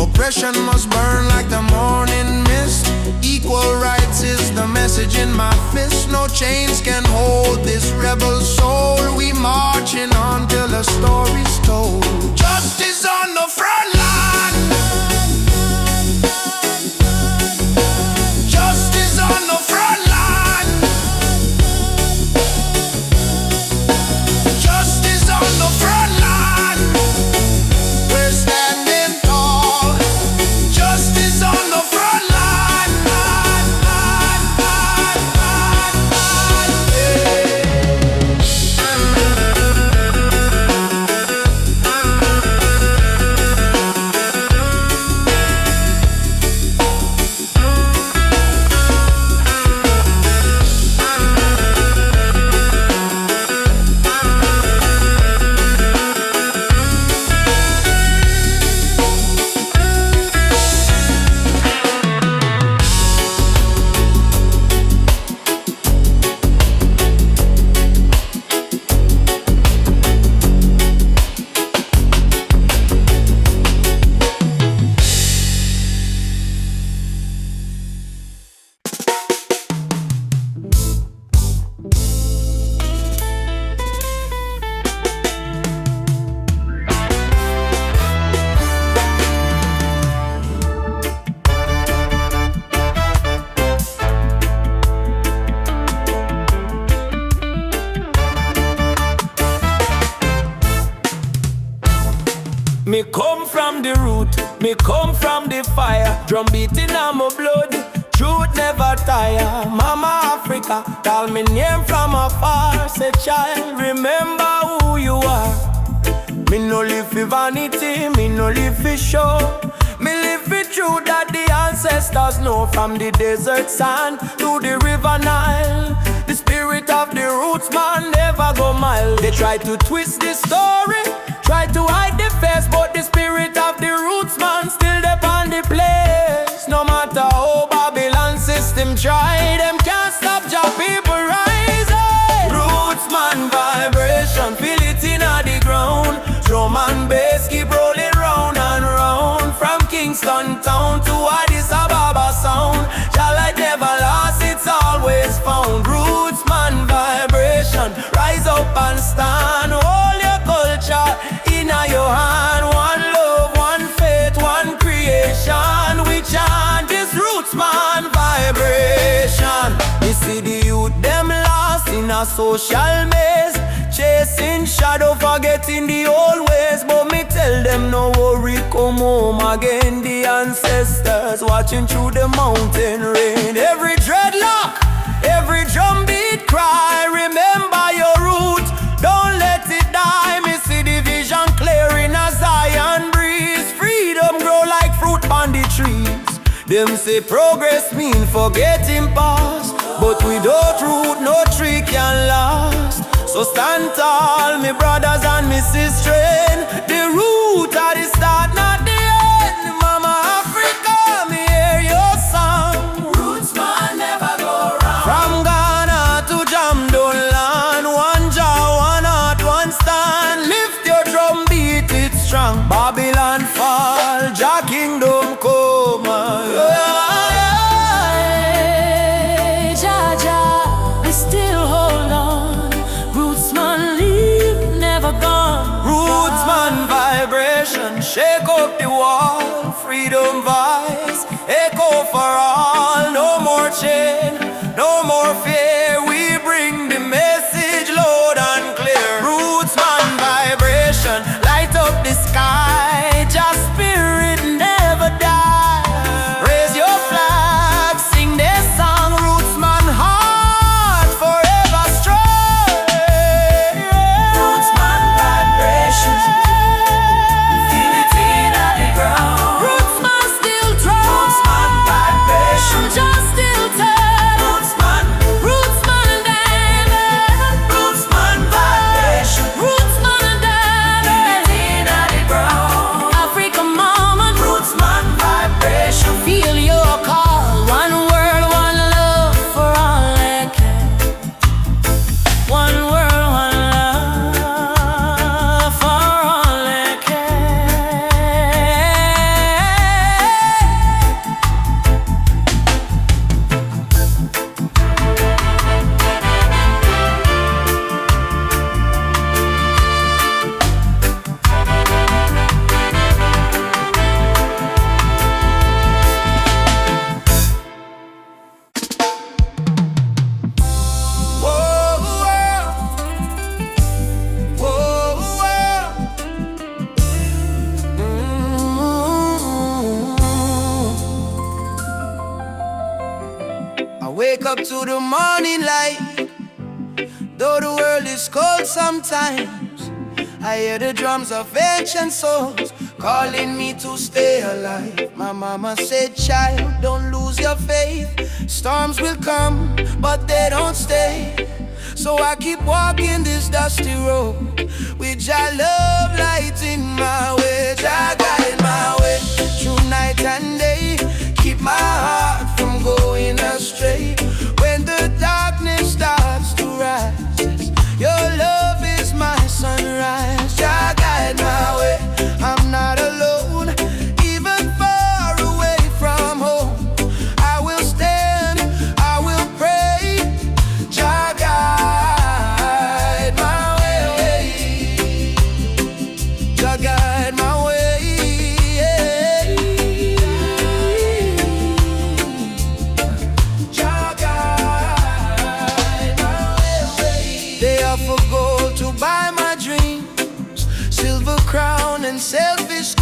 Oppression must burn like the morning mist. Equal rights is the message in my fist. No chains can hold this rebel soul. We marching on till the story's told. Justice on the front line. Justice on the front line. Justice on the front line. We're standing tall. Justice on the front line. Yeah. Me come from the root, me come from the fire. Drum beating on my blood, truth never tire. Mama Africa, call me name from afar. Say child, remember who you are. Me no live for vanity, me no live for show. Me live for truth that the ancestors know. From the desert sand to the river Nile, the spirit of the roots man never go mild. They try to twist the story, try to hide the face, but the spirit of the roots man still there on the place. No matter how Babylon system try, them can't stop your people rising. Roots man vibration, feel it in the ground. Drum and bass keep rolling round and round. From Kingston town to Addis Ababa sound, your light never lost, it's always found. Roots man vibration, rise up and stand. Hold your culture in your hand. One love, one faith, one creation. We chant this roots man vibration. You see the youth them lost in a social maze, chasing shadow, forgetting the old ways. But me tell them no worry, come home again. The ancestors watching through the mountain rain. Every dreadlock, every drum beat cry, remember your root, don't let it die. Me see the vision clear in a Zion breeze. Freedom grow like fruit on the trees. Them say progress mean forgetting past, but without root no tree can last. So stand tall, me brothers and me sisters. The root at the start, not the end. Mama Africa, me hear your song. Roots man never go wrong. From Ghana to Jamdoland, one jaw, one heart, one stand. Lift your drum, beat it strong. Babylon fall, Jah kingdom come. Jah, Jah, we still hold on. Roots man live, never gone. Roots man vibration, shake up the wall. Freedom voice, echo for all. No more chain, no more fear. We bring the message loud and clear. Roots man vibration, light up the sky. Just spirit never die. Raise your flag, sing their song. Roots man heart forever strong. Roots man vibration, feel it in the ground. Roots man still drum. Roots man vibration, Just still turn. roots man, Roots man and diamond. roots man vibration, Roots man and diamond. feel it in the ground. Africa mama, Roots man vibration, feel your call. One world, one love for all that can. One world, one love for all that can. Whoa, whoa, whoa, I wake up to the morning light, though the world is cold sometimes. I hear the drums of ancient souls calling me to stay alive. My mama said, child, don't lose your faith. Storms will come, but they don't stay. So I keep walking this dusty road, with Jah love lighting my way. Jah guide my way through night and day. Keep my heart from going astray. When the darkness starts to rise, your love is my sunrise. Jah guide my way, I'm not alone. Even far away from home, I will stand, I will pray. Jah guide my way, Jah guide my way. Jah guide my way. They offer gold to buy my dreams, silver crown and selfish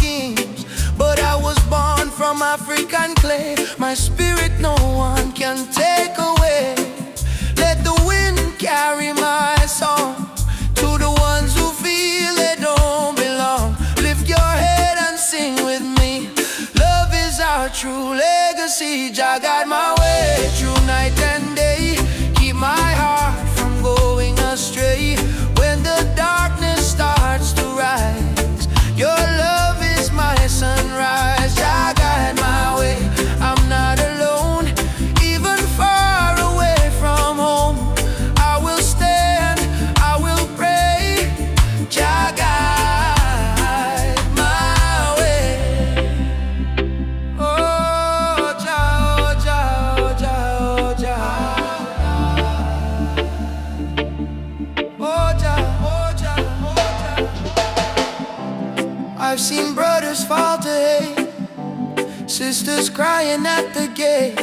from African clay. My spirit no one can take away. Let the wind carry my song to the ones who feel they don't belong. Lift your head and sing with me. Love is our true legacy. Jah guide my way through night and day. Keep my heart from going astray. When the darkness starts to rise, your love is my sunrise. Jah guide my way. I'm not alone, even far away from home. I will stand, I will pray. Jah guide my way. Oh Jah, oh Jah, oh Jah, oh Jah. Oh Jah, oh Jah, oh Jah. I've seen brothers fall to hate, sisters crying at the gate.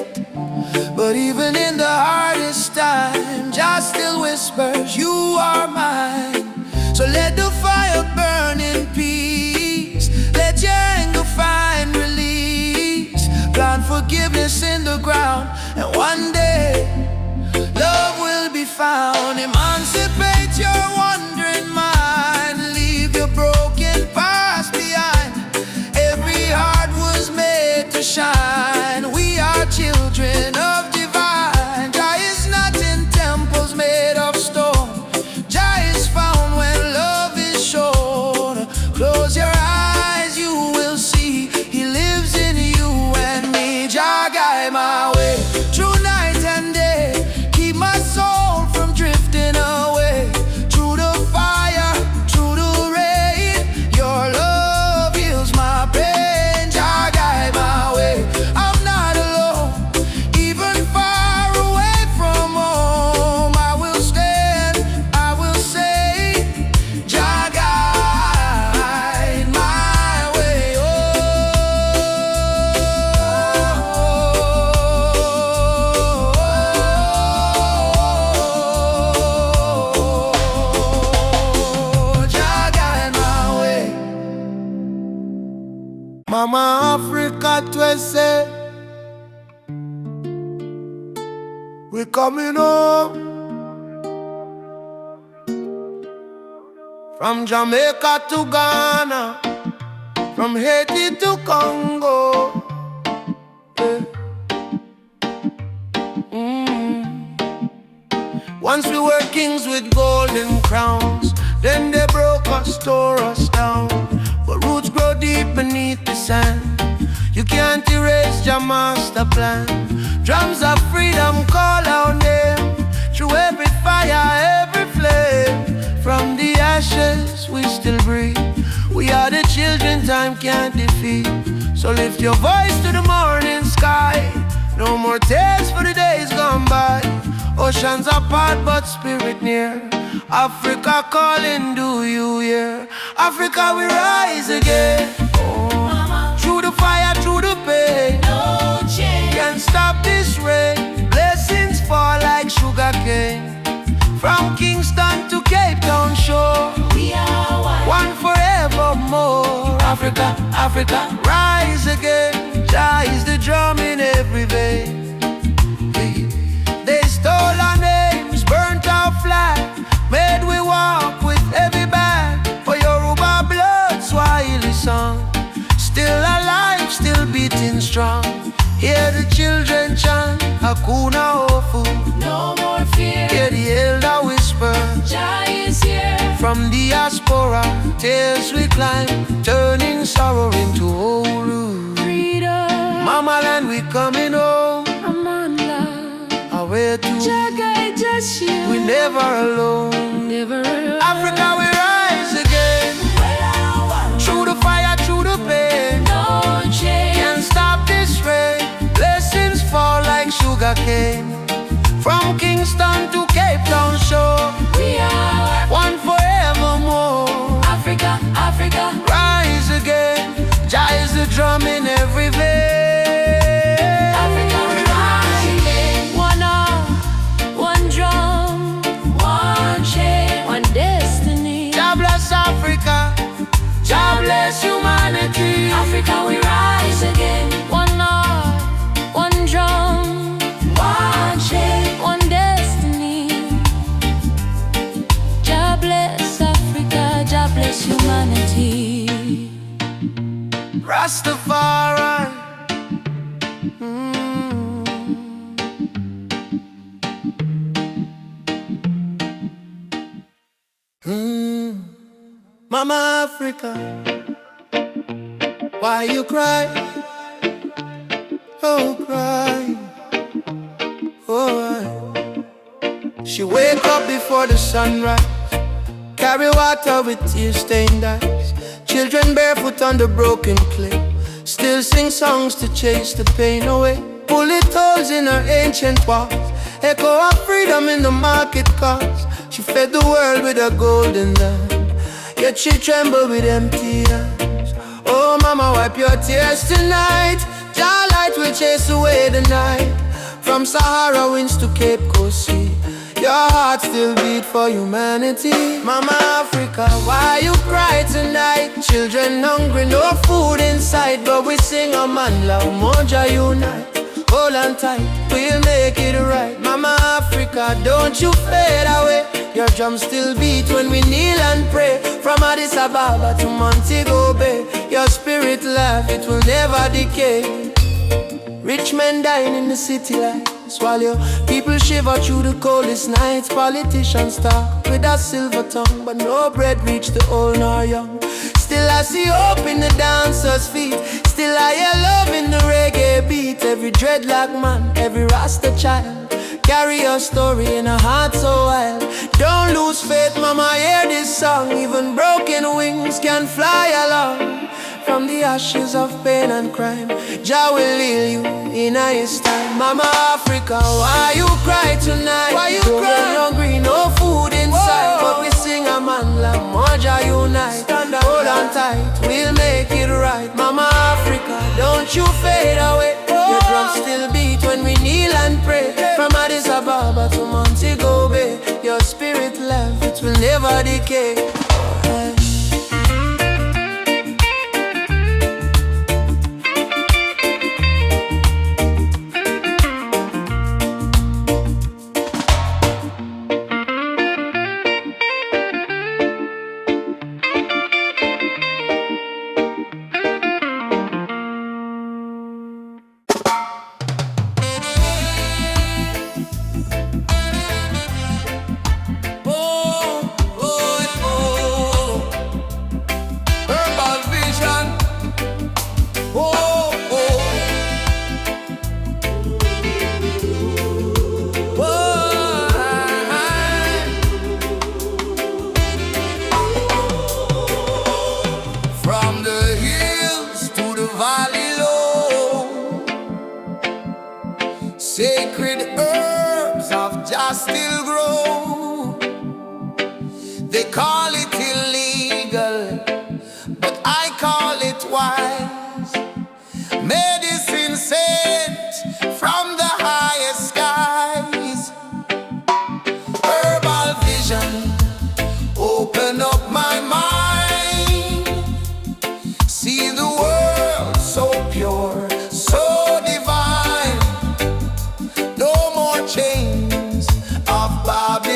But even in the hardest time, Jah still whispers, you are mine. So let the fire burn in peace. Let your anger find release. Plant forgiveness in the ground, and one day love will be found. Emancipate your wandering mind. Leave your broken past behind. Every heart was made to shine. We are children of divine. Jah is not in temples made of stone. Jah is found when love is shown. Close your eyes, you will see He lives in you and me. Jah guide my way through night and day. Keep my soul from drifting away. Through the fire, through the rain, your love heals my pain. Jah guide my way. I'm not alone, even far away from home. I will stand, I will say, Jah guide my way. Oh, Jah guide my way. Mama Africa twese, we coming home. From Jamaica to Ghana, from Haiti to Congo. Yeah. Once we were kings with golden crowns, then they broke us, tore us down. But roots grow deep beneath the sand. You can't erase your master plan. Drums of freedom call our name. Through every fire, every flame. From the ashes we still breathe. We are the children time can't defeat. So lift your voice to the morning sky. No more tears for the days gone by. Oceans apart but spirit near. Africa calling, do you hear? Africa we rise again. Oh. Through the fire, through the pain, no change. Can't stop this rain. Blessings fall like sugar cane. From Kingston to Cape Town shore, we are one forevermore. Africa, Africa, rise again. Jah is the drum in every vein. They stole our names, burnt our flag, made we walk with heavy bag. For Yoruba blood, Swahili song, still alive, still beating strong. Hear the children chant, Hakuna Hofu, no more fear. Hear the elder whisper, Jah is here. From diaspora, tears we climb, turning sorrow into Uhuru. Freedom, Mama land we coming home. I'm on love, away to Jah guide us here. We never alone, never alone. Africa we rise again. Through the fire, through the pain, no change. Can't stop this rain. Blessings fall like sugar cane. From Kingston to Cape Town shore, we are one forevermore. Africa, Africa, rise again. Jah is the drum in every vein. Africa, we rise again. One arm, one drum, one chain, one destiny. Jah bless Africa, Jah bless humanity. Africa, we rise again. Rastafari. Mama Africa, why you cry? Oh, cry. Oh, why? She wake up before the sunrise, carry water with tear-stained eyes. Children barefoot on the broken clay, still sing songs to chase the pain away. Bullet holes in her ancient walls, echo of freedom in the market cars. She fed the world with a golden land, yet she trembled with empty hands. Oh mama, wipe your tears tonight. Your light will chase away the night. From Sahara winds to Cape Coast Sea, your heart still beat for humanity. Mama Africa, why you cry tonight? Children hungry, no food inside, but we sing a man love, Moja unite. Hold on tight, we'll make it right. Mama Africa, don't you fade away. Your drums still beat when we kneel and pray. From Addis Ababa to Montego Bay, your spirit laugh, it will never decay. Rich men dying in the city lights, while your people shiver through the coldest nights. Politicians talk with a silver tongue, but no bread reach the old nor young. Still I see hope in the dancers' feet, still I hear love in the reggae beat. Every dreadlock man, every Rasta child, carry your story in a heart so wild. Don't lose faith, mama, hear this song. Even broken wings can fly along. From the ashes of pain and crime, Jah will heal you in His time. Mama Africa, why you cry tonight? Why you cry? Hungry, no food inside. Whoa. But we sing a man like Moja unite. Hold on tight, we'll make it right. Mama Africa, don't you fade away. Your drums still beat when we kneel and pray. From Addis Ababa to Montego Bay, your spirit life, it will never decay. Sacred herbs of Jah still grow. They call it illegal, but I call it wise. Medicine sent from the highest skies. Herbal vision, open up my mind. See the world so pure, so divine. No more chains of Babylon.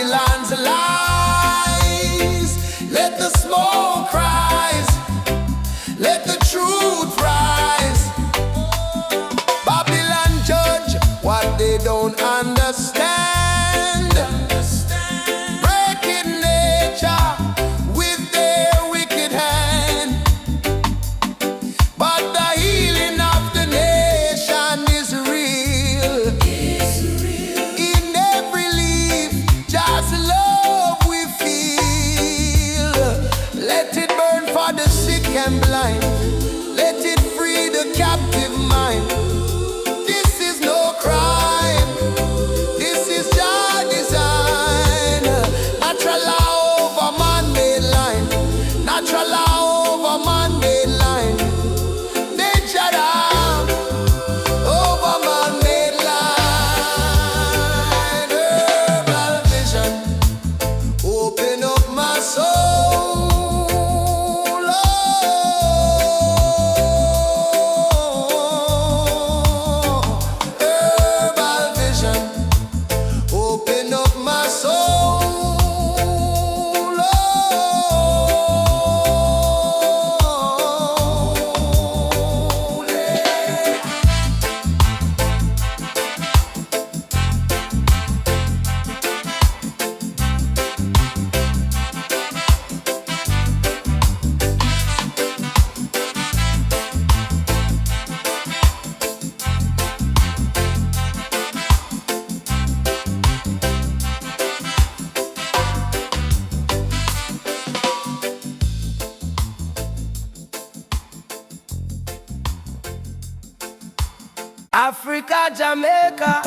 Africa, Jamaica,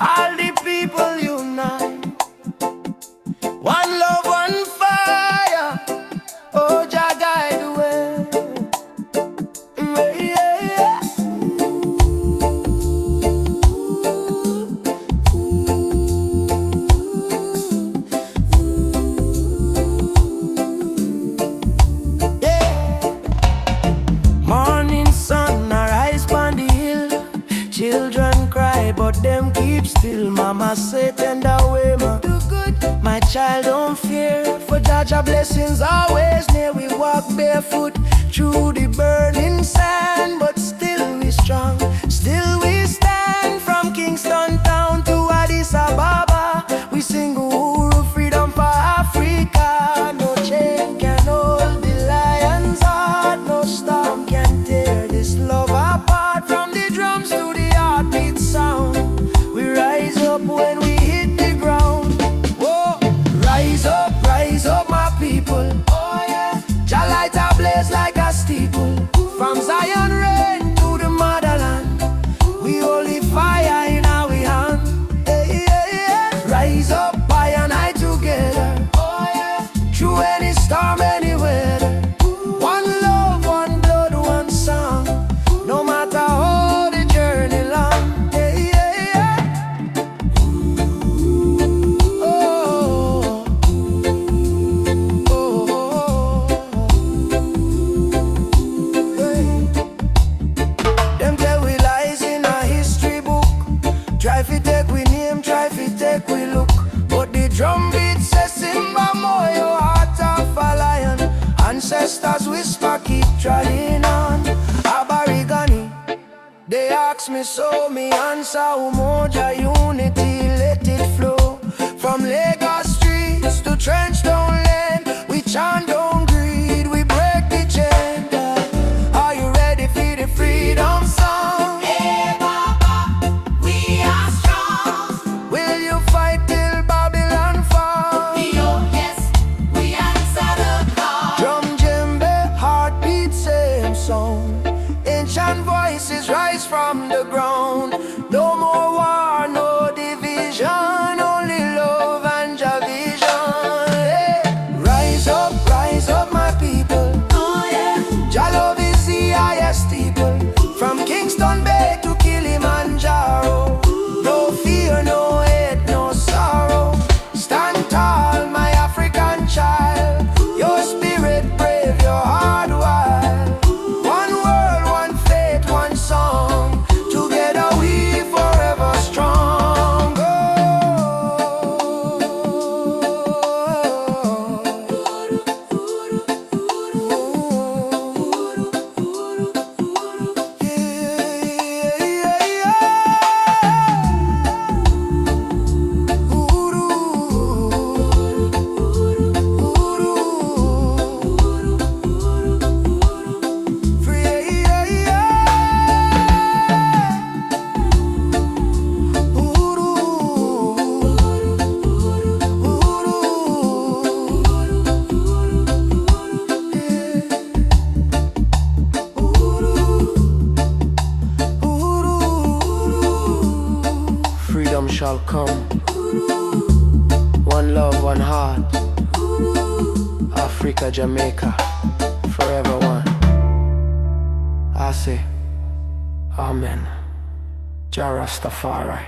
all the people unite. One love, one fire. Oh, Jah guide the way. Yeah, yeah. Morning sun arise on the hill. Children cry, but them keep still. Mama say tender way, ma. Do good. My child don't fear, for Jah blessings always near. We walk barefoot through the burning sand, but still we strong. Still we stand from Kingston town to Addis Ababa. We sing Uhuru, freedom for Africa. No chain can hold the lion's heart. No storm can tear this love apart. From the drums to the heartbeat sound, we rise up when we hit the ground. Whoa, rise up my people. Oh yeah, Jah light a blaze like a steeple. From Zion rain to the motherland, we holy fire in our hand. Hey, yeah, yeah. Rise up by and I together. Oh yeah, through any storm, any weather. One love, one blood, one song. No matter how the journey long. Hey, yeah, yeah. Oh, oh, hey. Them tell we lies in a history book. Try fi take we name, try fi take we look. But the drum beat says Simba Moyo, heart of a lion. Ancestors whisper, keep trying on. Aborigine, they ask me so, me answer Umoja unity, let it flow. From Lagos streets to Trenchtown Lane, we chant don't greed, we break the chain. Are you ready for the freedom song? Hey Baba, we are strong. Will you fight till Babylon fall? Oh yes, we answer the call. Drum, djembe, heartbeat, same song. Ancient voices rise from the ground. No more war, no division, only love and Jah vision. Hey, rise up, my people. Oh yeah, Jah love is the highest steeple. From Kingston Bay to Kilimanjaro. No fear, no hate, no sorrow. Stand tall, my African child. Your spirit brave, your heart wild. One world, one faith, one song. Together we forever strong. Oh. Freedom shall come. One love, one heart. Africa, Jamaica, forever one. I say, Amen. Jah Rastafari.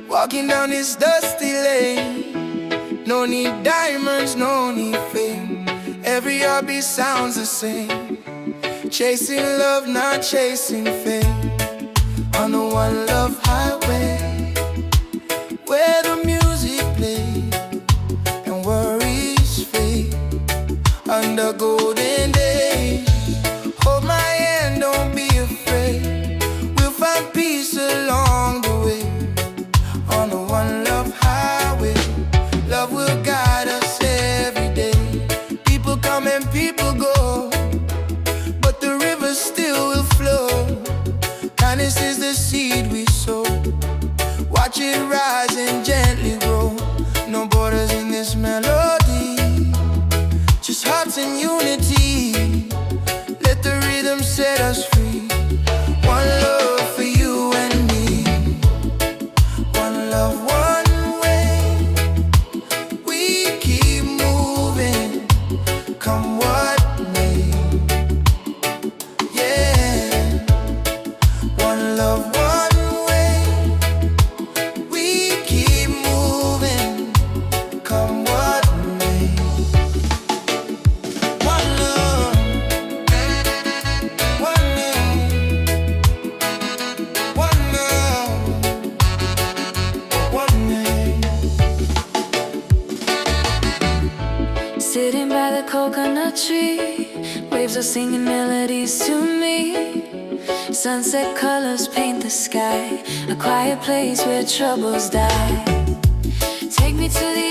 Walking down this dusty lane, no need diamonds, no need fame. Every heartbeat sounds the same. Chasing love, not chasing fame. On the one love highway, where the music plays and worries fade. Under golden days, hold my hand, don't be afraid. We'll find peace along the way. On the one love highway, love will guide us every day. People come and people go, but the river still will flow. Kindness is the coconut tree. Waves are singing melodies to me. Sunset colors paint the sky, a quiet place where troubles die. Take me to the